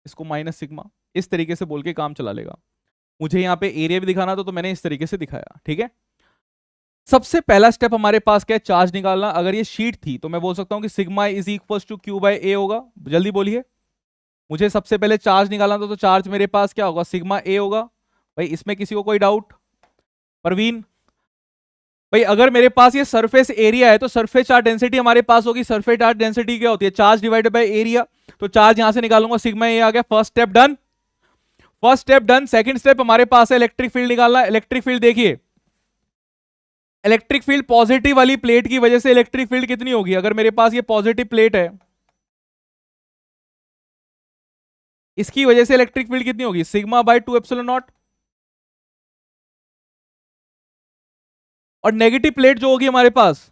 इसको माइनस सिग्मा, इस तरीके से बोल के काम चला लेगा। मुझे यहाँ पे एरिया भी दिखाना था तो मैंने इस तरीके से दिखाया, ठीक है। सबसे पहला स्टेप हमारे पास क्या है? चार्ज निकालना। अगर ये शीट थी तो मैं बोल सकता हूं कि sigma is equal to q by A होगा। जल्दी बोलिए। मुझे सबसे पहले चार्ज निकालना था तो चार्ज मेरे पास क्या होगा? सिग्मा ए होगा। भाई इसमें किसी को कोई डाउट? परवीन भाई, अगर मेरे पास ये सरफेस एरिया है तो सरफेस चार्ज डेंसिटी हमारे पास होगी। सरफेस चार्ज डेंसिटी क्या होती है? Charge divided by area. तो चार्ज यहां से निकालूंगा, सिग्मा ए आ गया। First step done. First step done. Second step हमारे पास है इलेक्ट्रिक फील्ड निकालना। इलेक्ट्रिक फील्ड देखिए, इलेक्ट्रिक फील्ड पॉजिटिव वाली प्लेट की वजह से इलेक्ट्रिक फील्ड कितनी होगी? अगर मेरे पास ये पॉजिटिव प्लेट है, इसकी वजह से इलेक्ट्रिक फील्ड कितनी होगी? Sigma bye 2 epsilon naught. और नेगेटिव प्लेट जो होगी हमारे पास,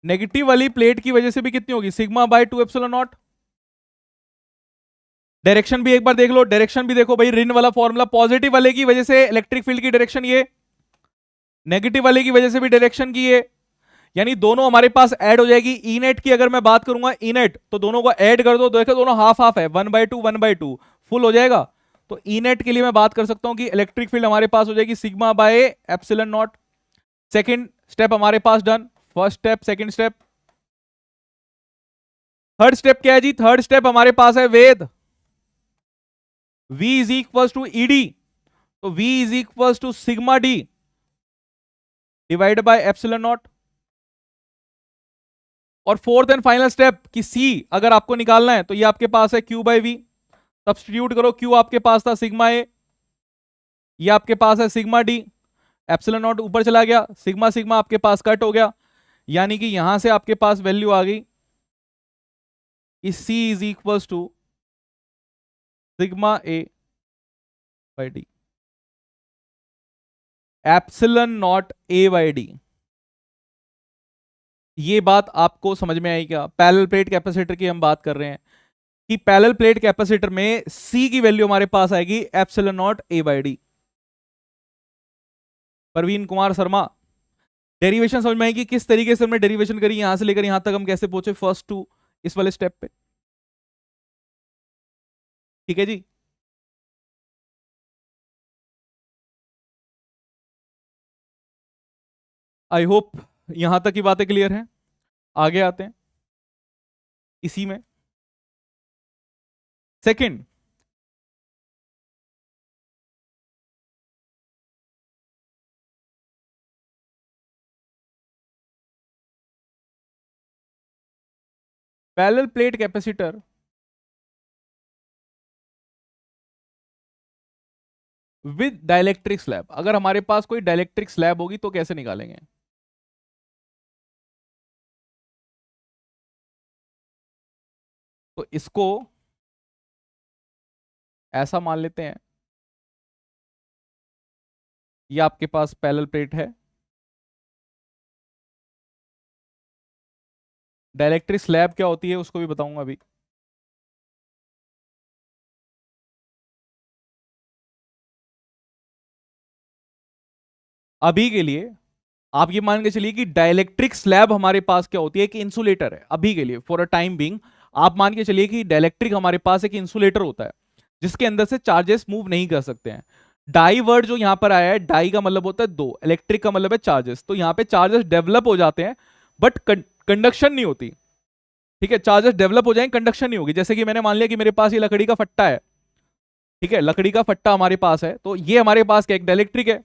नेगेटिव वाली प्लेट की वजह से भी कितनी होगी? Sigma bye 2 epsilon not. Direction भी एक बार देख लो, डायरेक्शन भी देखो भाई, रिन वाला फॉर्मूला। पॉजिटिव वाले की वजह से इलेक्ट्रिक फील्ड की डायरेक्शन ये, नेगेटिव वाले की वजह से भी डायरेक्शन की ये, यानी दोनों हमारे पास ऐड हो जाएगी। ई नेट की अगर मैं बात करूंगा, ई नेट, तो दोनों को ऐड कर दो, देखो दोनों हाफ हाफ है, 1/2 1/2 फुल हो जाएगा। तो ई नेट के लिए मैं बात कर सकता हूं कि इलेक्ट्रिक फील्ड हमारे पास हो जाएगी sigma by epsilon naught. Second step हमारे पास done. First step, second step, third step क्या है जी? थर्ड स्टेप हमारे पास है वेद। V is equal to E d, तो V is equal to sigma d divide by epsilon naught. और फोर्थ एंड फाइनल स्टेप कि C अगर आपको निकालना है तो ये आपके पास है Q बाय V। सब्स्टिट्यूट करो, Q आपके पास था सिग्मा ए, ये आपके पास है सिग्मा डी। एप्सिलॉन नॉट ऊपर चला गया, सिग्मा सिग्मा आपके पास कट हो गया, यानी कि यहां से आपके पास वैल्यू आ गई कि C is equal to sigma A by D, epsilon naught A by D. ये बात आपको समझ में आई क्या? पैरेलल प्लेट कैपेसिटर की हम बात कर रहे हैं कि पैरेलल प्लेट कैपेसिटर में C की वैल्यू हमारे पास आएगी epsilon naught A by D. Parveen Kumar Sharma, derivation समझ में आएगी किस तरीके से हमने डेरिवेशन करी, यहां से लेकर यहां तक हम कैसे पहुंचे फर्स्ट टू इस वाले स्टेप पे। ठीक है जी। आई होप यहां तक की बातें क्लियर हैं। आगे आते हैं इसी में। Second, parallel plate capacitor with dielectric slab. अगर हमारे पास कोई डाइलेक्ट्रिक स्लैब होगी तो कैसे निकालेंगे? तो इसको ऐसा मान लेते हैं, ये आपके पास पैरेलल प्लेट है, डाइलेक्ट्रिक स्लैब क्या होती है उसको भी बताऊंगा अभी। अभी के लिए आप ये मान के चलिए कि डाइलेक्ट्रिक स्लैब हमारे पास क्या होती है, कि इंसुलेटर है। अभी के लिए फॉर अ टाइम बीइंग आप मान के चलिए कि डाइलेक्ट्रिक हमारे पास एक इंसुलेटर होता है जिसके अंदर से चार्जेस मूव नहीं कर सकते हैं। डाई वर्ड जो यहां पर आया है, डाई का मतलब होता है दो, इलेक्ट्रिक का मतलब है चार्जेस। तो यहां पे चार्जेस डेवलप हो जाते हैं बट कंडक्शन नहीं होती। ठीक है, चार्जेस डेवलप हो जाएंगे, कंडक्शन नहीं होगी। जैसे कि मैंने मान लिया कि मेरे पास ये लकड़ी का फट्टा है, ठीक है, लकड़ी का फट्टा हमारे पास है, तो ये हमारे पास क्या एक डाइलेक्ट्रिक है।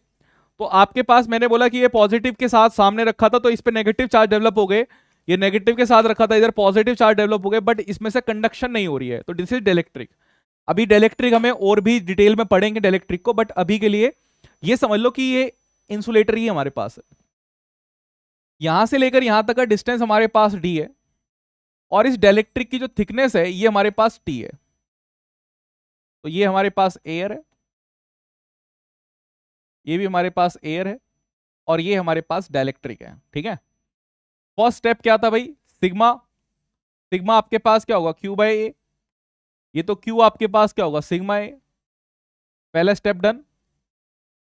तो आपके पास मैंने बोला कि ये पॉजिटिव के साथ सामने रखा था तो इस पे नेगेटिव चार्ज डेवलप हो गए, ये नेगेटिव के साथ रखा था इधर पॉजिटिव चार्ज डेवलप हो गए, बट इसमें से कंडक्शन नहीं हो रही है, तो दिस इज डाइलेक्ट्रिक। अभी डाइलेक्ट्रिक हमें और भी डिटेल में पढ़ेंगे डाइलेक्ट्रिक को, बट अभी के लिए ये समझ लो कि ये इंसुलेटर ही हमारे पास है। यहां से लेकर यहां तक का डिस्टेंस हमारे पास डी है, और इस डाइलेक्ट्रिक की जो थिकनेस है ये हमारे पास टी है। तो ये हमारे पास एयर है, ये भी हमारे पास एयर है, और ये हमारे पास डाइलेक्ट्रिक है। ठीक है, फर्स्ट स्टेप क्या था भाई, सिग्मा। सिग्मा आपके पास क्या होगा, क्यू बाई ए। ये तो क्यू आपके पास क्या होगा, सिग्मा ए। पहला स्टेप डन।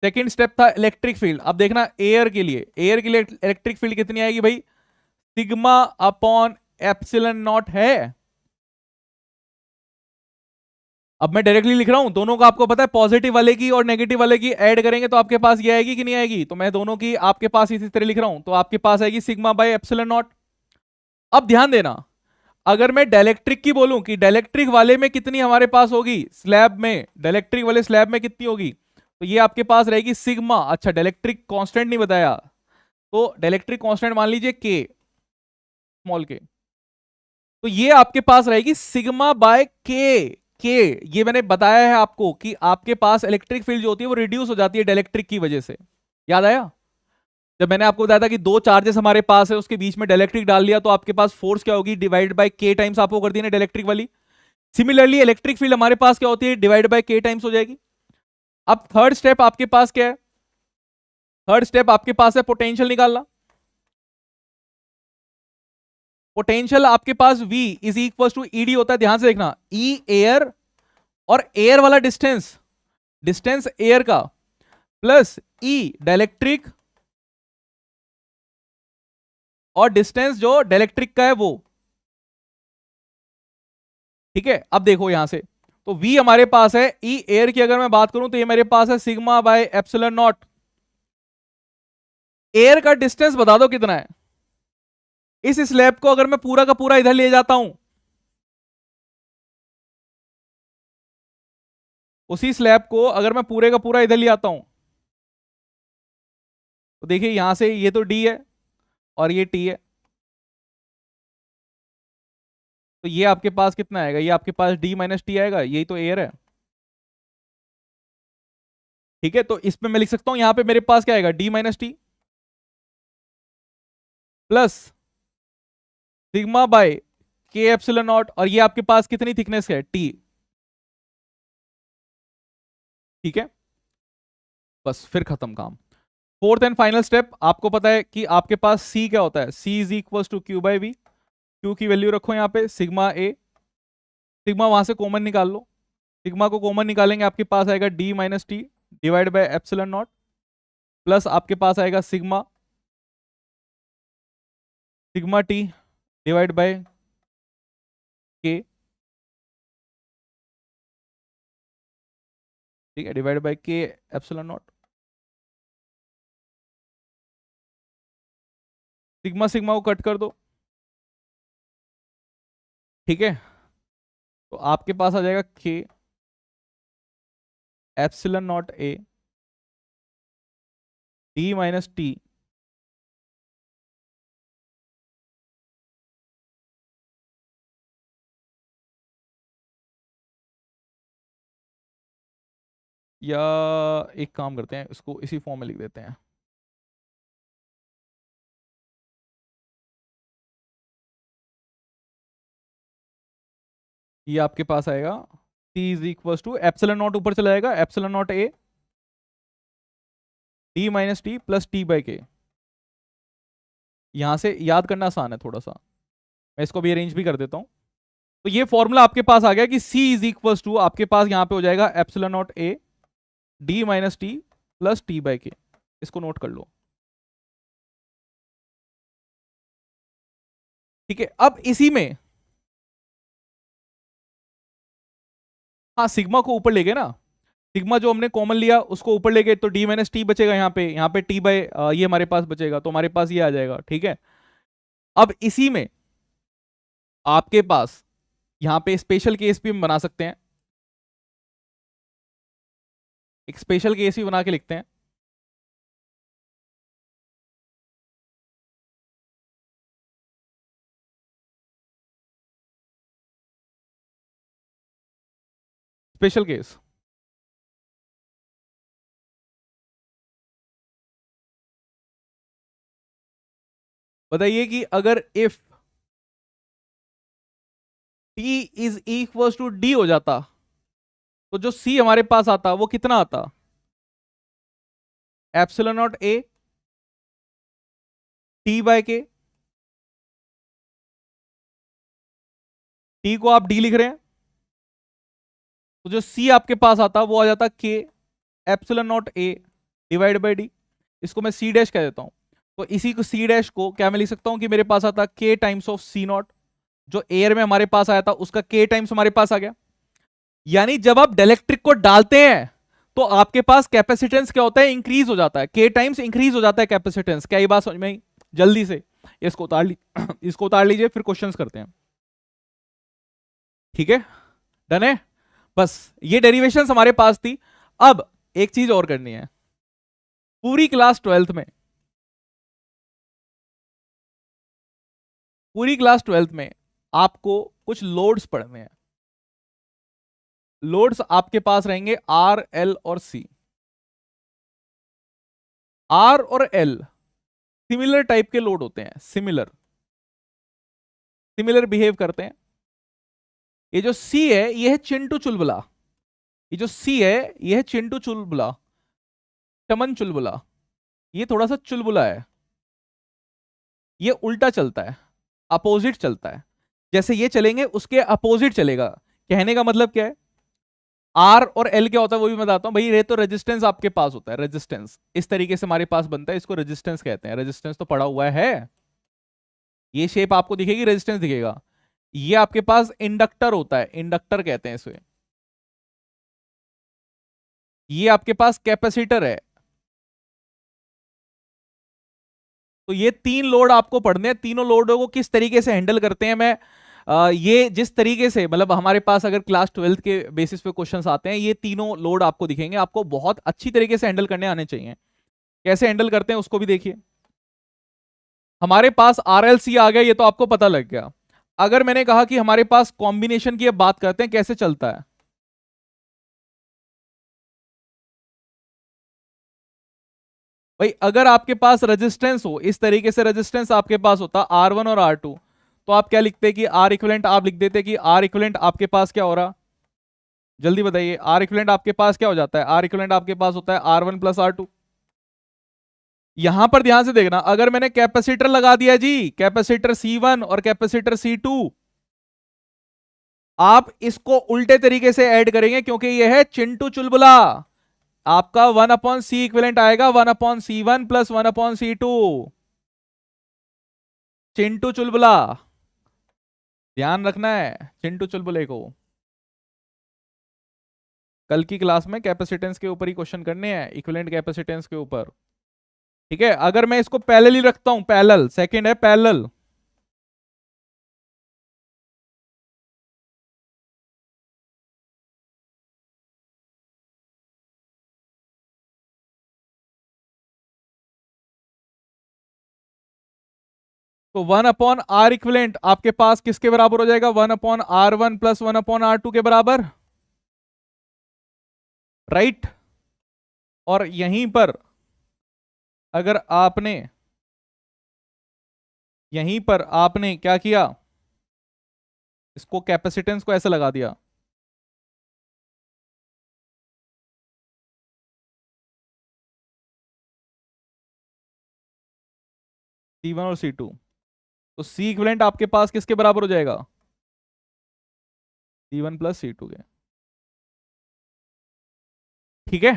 सेकंड स्टेप था इलेक्ट्रिक फील्ड। अब देखना एयर के लिए, एयर के लिए इलेक्ट्रिक फील्ड कितनी आएगी भाई, सिग्मा अपॉन एप्सिलन नॉट है। अब मैं डायरेक्टली लिख रहा हूं, दोनों का आपको पता है, पॉजिटिव वाले की और नेगेटिव वाले की ऐड करेंगे तो आपके पास ये आएगी कि नहीं आएगी। तो मैं दोनों की आपके पास इसी तरह लिख रहा हूं, तो आपके पास आएगी सिग्मा बाय एप्सिलन नॉट। अब ध्यान देना, अगर मैं डाइलेक्ट्रिक की बोलूं कि डाइलेक्ट्रिक वाले में कितनी हमारे पास होगी, स्लैब में, डाइलेक्ट्रिक वाले स्लैब में कितनी होगी, तो ये आपके पास रहेगी सिग्मा। अच्छा, डाइलेक्ट्रिक कांस्टेंट नहीं बताया, तो डाइलेक्ट्रिक कांस्टेंट मान लीजिए के, स्मॉल के। तो ये आपके पास रहेगी सिग्मा बाय के। ये मैंने बताया है आपको कि आपके पास इलेक्ट्रिक फील्ड जो होती है वो रिड्यूस हो जाती है डाइलेक्ट्रिक की वजह से। याद आया जब मैंने आपको बताया था कि दो चार्जेस हमारे पास है, उसके बीच में डाइलेक्ट्रिक डाल दिया तो आपके पास फोर्स क्या होगी, डिवाइड बाय के टाइम्स आपको कर दी ना डाइलेक्ट्रिक वाली। सिमिलरली इलेक्ट्रिक फील्ड हमारे पास क्या होती है, डिवाइड बाय के टाइम्स हो जाएगी। अब थर्ड स्टेप आपके पास क्या है, थर्ड स्टेप आपके पास है पोटेंशियल निकालना। पोटेंशियल आपके पास V is equal to E D होता है, ध्यान से देखना, ई एयर और एयर वाला डिस्टेंस, डिस्टेंस एयर का, प्लस ई डाइलेक्ट्रिक और डिस्टेंस जो डाइलेक्ट्रिक का है वो। ठीक है, अब देखो यहां से, तो V हमारे पास है, ई एयर की अगर मैं बात करूं तो ये मेरे पास है sigma bye epsilon naught. Air का डिस्टेंस बता दो कितना है। इस स्लैब को अगर मैं पूरा का पूरा इधर ले जाता हूं, उसी स्लैब को अगर मैं पूरे का पूरा इधर ले आता हूं, तो देखिए यहां से ये तो डी है और ये टी है, तो ये आपके पास कितना आएगा, ये आपके पास डी माइनस टी आएगा, यही तो एयर है। ठीक है, तो इसमें मैं लिख सकता हूं, यहां पे मेरे पास क्या आएगा, D minus T plus sigma bye के एप्सिलन नॉट, और ये आपके पास कितनी थिकनेस है, टी। ठीक है, बस फिर खत्म काम। फोर्थ एंड फाइनल स्टेप, आपको पता है कि आपके पास सी क्या होता है, C is equal to q by V. Q की वैल्यू रखो यहाँ पे सिग्मा ए, सिग्मा वहां से कॉमन निकाल लो, सिग्मा को कॉमन निकालेंगे आपके पास आएगा D minus T divide by epsilon naught, plus आपके पास आएगा sigma sigma T divide by के, ठीक है, डिवाइड बाय के एप्सिलॉन नॉट। सिग्मा सिग्मा को कट कर दो, ठीक है, तो आपके पास आ जाएगा के epsilon naught A D minus T या एक काम करते हैं, इसको इसी फॉर्म में लिख देते हैं। ये आपके पास आएगा T is equal to epsilon naught, ऊपर चला जाएगा epsilon naught A D minus T plus T by K. यहां से याद करना आसान है थोड़ा सा, मैं इसको भी अरेंज भी कर देता हूं। तो ये फॉर्मूला आपके पास आ गया कि C इज इक्वल टू आपके पास यहां पे हो जाएगा epsilon naught A D minus T plus T by के। इसको नोट कर लो, ठीक है। अब इसी में हाँ सिग्मा को ऊपर ले गए ना, सिग्मा जो हमने कॉमन लिया उसको ऊपर ले गए तो डी माइनस टी बचेगा, यहाँ पे टी बाई ये हमारे पास बचेगा, तो हमारे पास ये आ जाएगा, ठीक है। अब इसी में आपके पास यहां पे स्पेशल केस भी हम बना सकते हैं, एक स्पेशल केस भी बना के लिखते हैं। स्पेशल केस बताइए कि अगर if T is equal to D हो जाता तो जो C हमारे पास आता वो कितना आता, epsilon naught A T by K, T को आप डी लिख रहे हैं तो जो C आपके पास आता वो आ जाता के epsilon naught A divide by D. इसको मैं C डैश कह देता हूं, तो इसी को C डैश को क्या मैं लिख सकता हूं कि मेरे पास आता के टाइम्स ऑफ C नॉट, जो एयर में हमारे पास आया था उसका के टाइम्स हमारे पास आ गया। यानी जब आप डाइलेक्ट्रिक को डालते हैं तो आपके पास कैपेसिटेंस क्या होता है, इंक्रीज हो जाता है, के टाइम्स इंक्रीज हो जाता है कैपेसिटेंस। क्या ये बात समझ में आई? जल्दी से इसको उतार इसको उतार लीजिए, फिर क्वेश्चंस करते हैं, ठीक है, डन है। बस ये डेरिवेशंस हमारे पास थी। अब एक चीज और करनी है, पूरी क्लास 12th में, पूरी क्लास 12th में आपको कुछ लोड्स पढ़ने हैं। लोड्स आपके पास रहेंगे आर एल और सी। आर और एल सिमिलर टाइप के लोड होते हैं, सिमिलर सिमिलर बिहेव करते हैं। ये जो सी है ये है चिंटू चुलबुला, ये जो सी है ये है चिंटू चुलबुला, चमन चुलबुला, ये थोड़ा सा चुलबुला है, ये उल्टा चलता है, अपोजिट चलता है। जैसे ये चलेंगे उसके अपोजिट चलेगा। कहने का मतलब क्या है, आर और एल क्या होता है वो भी मैं बताता हूं भाई। ये तो रेजिस्टेंस आपके पास होता है, रेजिस्टेंस इस तरीके से हमारे पास बनता है, इसको रेजिस्टेंस कहते हैं। रेजिस्टेंस तो पड़ा हुआ है, ये शेप आपको दिखेगी, रेजिस्टेंस दिखेगा। ये आपके पास इंडक्टर होता है, इंडक्टर कहते हैं इसे। ये आपके पास कैपेसिटर है। तो ये तीन लोड आपको पढ़ने हैं, तीनों लोडों को किस तरीके से हैंडल करते हैं। मैं ये जिस तरीके से मतलब हमारे पास अगर क्लास 12th के बेसिस पे क्वेश्चंस आते हैं, ये तीनों लोड आपको दिखेंगे, आपको बहुत अच्छी तरीके से हैंडल करने आने चाहिए। कैसे हैंडल करते हैं उसको भी देखिए। हमारे पास RLC आ गया, ये तो आपको पता लग गया। अगर मैंने कहा कि हमारे पास कॉम्बिनेशन की अब बात करते हैं, कैसे चलता है। भाई अगर आपके पास रेजिस्टेंस हो, इस तरीके से रेजिस्टेंस आपके पास होता R1 और R2, तो आप क्या लिखते कि R इक्विवेलेंट, आप लिख देते कि R इक्विवेलेंट आपके पास क्या हो रहा, जल्दी बताइए। R इक्विवेलेंट आपके पास क्या हो जाता है, R इक्विवेलेंट आपके पास होता है R1 प्लस R2। यहां पर ध्यान से देखना, अगर मैंने कैपेसिटर लगा दिया जी, कैपेसिटर C1 और कैपेसिटर C2, आप इसको उल्टे तरीके से ऐड करेंगे क्योंकि यह है चिंटू चुलबुला। आपका 1/C इक्विवेलेंट आएगा 1/C1 प्लस 1/C2। चिंटू चुलबुला, ध्यान रखना है चिंटू चुलबुले को। कल की क्लास में कैपेसिटेंस के ऊपर ही क्वेश्चन करने हैं, इक्विवेलेंट कैपेसिटेंस के ऊपर। ठीक है, अगर मैं इसको पैरेलल ही रखता हूं, पैरेलल, सेकंड है पैरेलल, तो 1/R इक्विवेलेंट आपके पास किसके बराबर हो जाएगा? 1/R1 प्लस 1/R2 के बराबर, राइट। और यहीं पर अगर आपने, यहीं पर आपने क्या किया, इसको कैपेसिटेंस को ऐसे लगा दिया, C1 और C2, तो C इक्विवेलेंट आपके पास किसके बराबर हो जाएगा? C1 प्लस C2 के। ठीक है,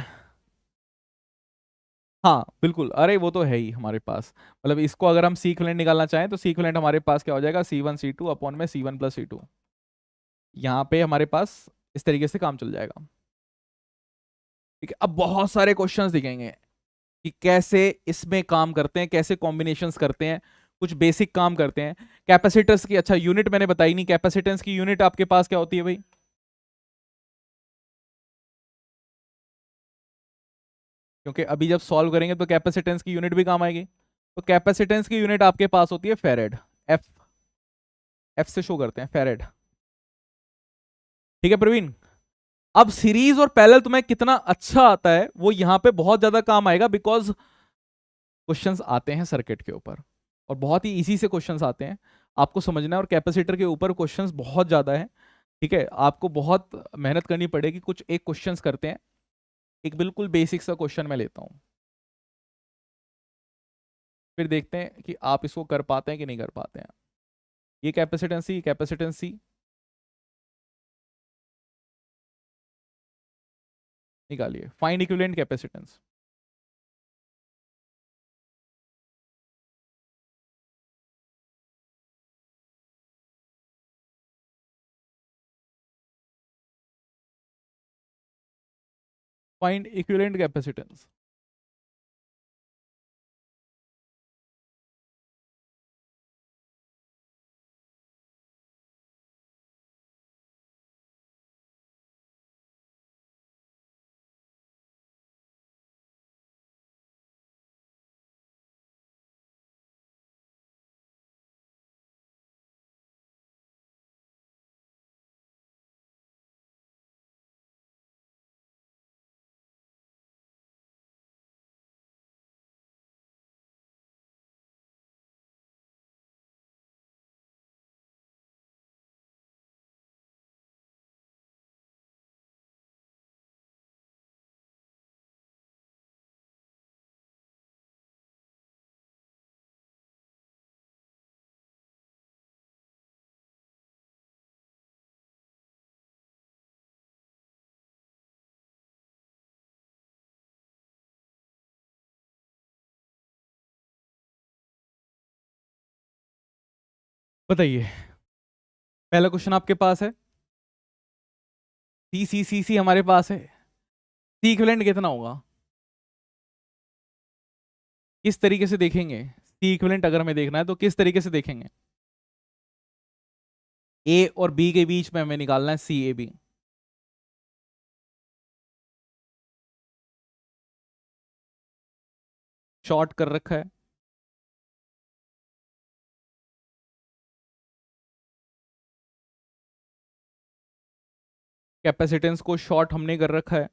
हाँ बिल्कुल, अरे वो तो है ही हमारे पास, मतलब इसको अगर हम सी इक्विवेलेंट निकालना चाहें तो सी इक्विवेलेंट हमारे पास क्या हो जाएगा? C1 C2 अपॉन में C1 प्लस C2। यहाँ पे हमारे पास इस तरीके से काम चल जाएगा। ठीक है, अब बहुत सारे क्वेश्चंस दिखेंगे कि कैसे इसमें काम करते हैं, कैसे कॉम्बिनेशंस करते हैं, कुछ बेसिक काम करते हैं। कैपेसिटर्स की, अच्छा यूनिट मैंने बताई नहीं, कैपेसिटेंस की यूनिट आपके पास क्या होती है भाई? क्योंकि अभी जब सॉल्व करेंगे तो कैपेसिटेंस की यूनिट भी काम आएगी, तो कैपेसिटेंस की यूनिट आपके पास होती है फेरेड, एफ, एफ से शो करते हैं फेरेड। ठीक है प्रवीण, अब सीरीज और पैरेलल तुम्हें कितना अच्छा आता है वो यहां पे बहुत ज्यादा काम आएगा, बिकॉज क्वेश्चंस आते हैं सर्किट के ऊपर और बहुत ही इजी से क्वेश्चंस आते हैं, आपको समझना है। और कैपेसिटर के ऊपर क्वेश्चंस बहुत ज्यादा है, ठीक है, आपको बहुत मेहनत करनी पड़ेगी। कुछ एक क्वेश्चंस करते हैं, एक बिल्कुल बेसिक सा क्वेश्चन मैं लेता हूं, फिर देखते हैं कि आप इसको कर पाते हैं कि नहीं कर पाते हैं। ये कैपेसिटेंस सी निकालिए, find equivalent capacitance. Find equivalent capacitance. बताइए, पहला क्वेश्चन आपके पास है, सी हमारे पास है, सी इक्विवेलेंट कितना होगा? किस तरीके से देखेंगे सी इक्विवेलेंट? अगर हमें देखना है तो किस तरीके से देखेंगे? ए और बी के बीच में हमें निकालना है सी ए बी। शॉर्ट कर रखा है, कैपेसिटेंस को शॉर्ट हमने कर रखा है,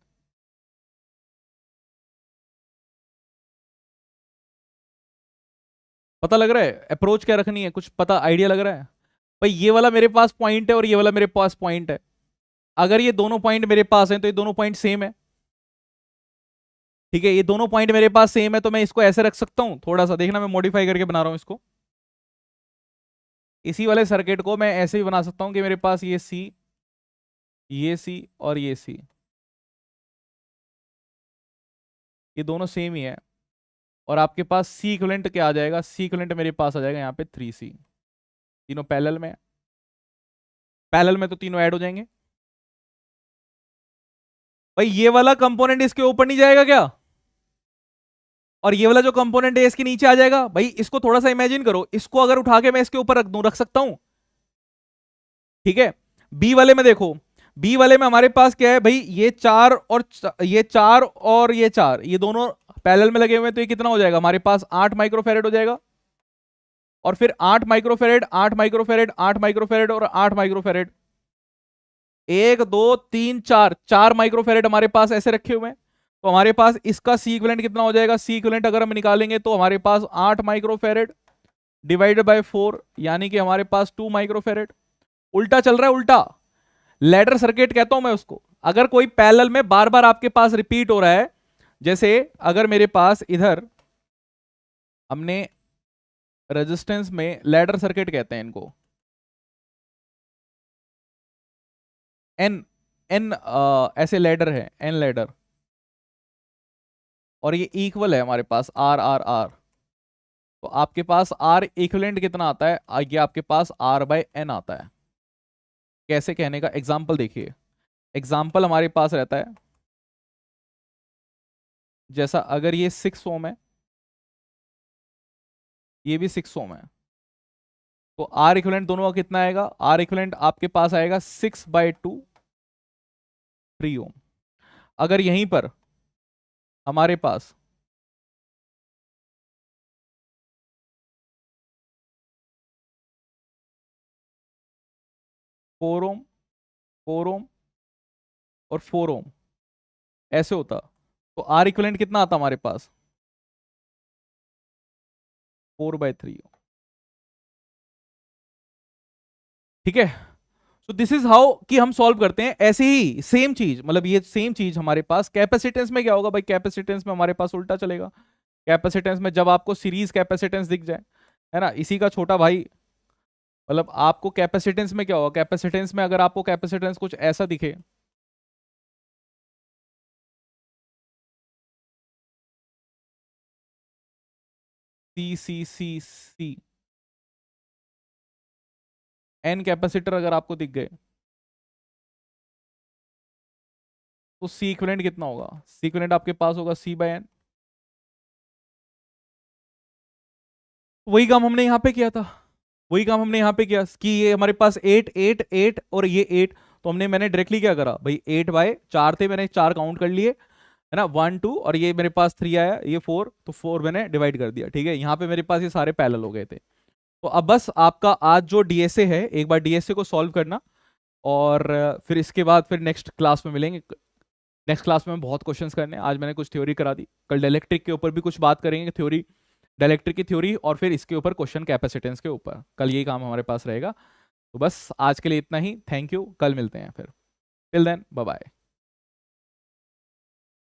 पता लग रहा है अप्रोच क्या रखनी है? कुछ पता, आइडिया लग रहा है? भाई ये वाला मेरे पास पॉइंट है और ये वाला मेरे पास पॉइंट है, अगर ये दोनों पॉइंट मेरे पास हैं तो ये दोनों पॉइंट सेम है। ठीक है, ये दोनों पॉइंट मेरे पास सेम है तो मैं इसको ऐसे रख सकता हूं, थोड़ा सा देखना मैं मॉडिफाई करके बना रहा हूं इसको। इसी वाले सर्किट को मैं ऐसे भी बना सकता हूं कि मेरे पास ये सी, ये सी और ये सी, ये दोनों सेम ही है। और आपके पास सी इक्विवेलेंट क्या आ जाएगा, सी इक्विवेलेंट मेरे पास आ जाएगा यहाँ पे 3C। तीनों पैरेलल में, पैरेलल में तो तीनों ऐड हो जाएंगे। भाई ये वाला कंपोनेंट इसके ऊपर नहीं जाएगा क्या, और ये वाला जो कंपोनेंट है इसके नीचे आ जाएगा। भाई इसको थोड़ा सा इमेजिन करो, इसको अगर उठा के मैं इसके ऊपर रख दूं, रख सकता हूं, ठीक है। बी वाले में देखो, बी वाले में हमारे पास क्या है भाई, ये चार और ये चार और ये चार, ये दोनों पैरेलल में लगे हुए हैं, तो ये कितना हो जाएगा हमारे पास, 8 माइक्रोफेरेड हो जाएगा। और फिर 8 माइक्रोफेरेड, 8 माइक्रोफेरेड, 8 माइक्रोफेरेड और 8 माइक्रोफेरेड, 1 2 3 4, 4 माइक्रोफेरेड हमारे पास ऐसे रखे हुए हैं। तो हमारे पास इसका सी इक्विवेलेंट कितना हो जाएगा, सी इक्विवेलेंट अगर हम निकालेंगे तो हमारे पास 8 माइक्रोफेरेड डिवाइडेड बाय 4, यानी कि हमारे पास 2 माइक्रोफेरेड। उल्टा चल रहा है, उल्टा लैडर सर्किट कहता हूं मैं उसको। अगर कोई पैरेलल में बार बार आपके पास रिपीट हो रहा है, जैसे अगर मेरे पास इधर हमने रेजिस्टेंस में लैडर सर्किट कहते हैं इनको, एन एन ऐसे लैडर है, एन लैडर, और ये इक्वल है हमारे पास आर आर आर, तो आपके पास आर इक्विवेलेंट कितना आता है, ये आपके पास आर बाय एन आता है। कैसे कहने का एग्जाम्पल देखिए, एग्जाम्पल हमारे पास रहता है, जैसा अगर ये 6 ओम है, ये भी 6 ओम है, तो आर इक्विवेलेंट दोनों का कितना आएगा, आर इक्विवेलेंट आपके पास आएगा 6/2 3 ओम। अगर यहीं पर हमारे पास फोर ओम, 4 ओम और 4 ओम ऐसे होता, तो आर इक्विवेलेंट कितना आता हमारे पास, 4/3। ठीक है, तो दिस इज हाउ कि हम सॉल्व करते हैं। ऐसे ही सेम चीज, मतलब ये सेम चीज हमारे पास कैपेसिटेंस में क्या होगा भाई, कैपेसिटेंस में हमारे पास उल्टा चलेगा। कैपेसिटेंस में जब आपको सीरीज कैपेसिटेंस दिख जाए, है ना, इसी का छोटा भाई, मतलब आपको कैपेसिटेंस में क्या होगा, कैपेसिटेंस में अगर आपको कैपेसिटेंस कुछ ऐसा दिखे, सी सी सी सी, एन कैपेसिटर अगर आपको दिख गए, तो सी इक्विवेलेंट कितना होगा, सी इक्विवेलेंट आपके पास होगा C/N। वही काम हमने यहाँ पे किया था, वही काम हमने यहाँ पे किया कि ये हमारे पास 8 8 8 और ये 8, तो मैंने डायरेक्टली क्या करा भाई, 8/4 थे, मैंने 4 काउंट कर लिए, है ना, 1 2, और ये मेरे पास 3 आया, ये 4, तो 4 मैंने डिवाइड कर दिया। ठीक है, यहाँ पे मेरे पास ये सारे पैरेलल हो गए थे। तो अब बस आपका आज जो डीएसए है, एक बार डीएसए को सॉल्व करना, और फिर इसके बाद फिर नेक्स्ट क्लास में मिलेंगे। नेक्स्ट क्लास में बहुत क्वेश्चंस करने, आज मैंने कुछ थ्योरी करा दी, कल डाइलेक्ट्रिक के ऊपर भी कुछ बात करेंगे, थ्योरी डाइलेक्ट्रिक की थ्योरी, और फिर इसके ऊपर क्वेश्चन कैपेसिटेंस के ऊपर, कल यही काम हमारे पास रहेगा। तो बस आज के लिए इतना ही, थैंक यू, कल मिलते हैं फिर, टिल देन बाय बाय।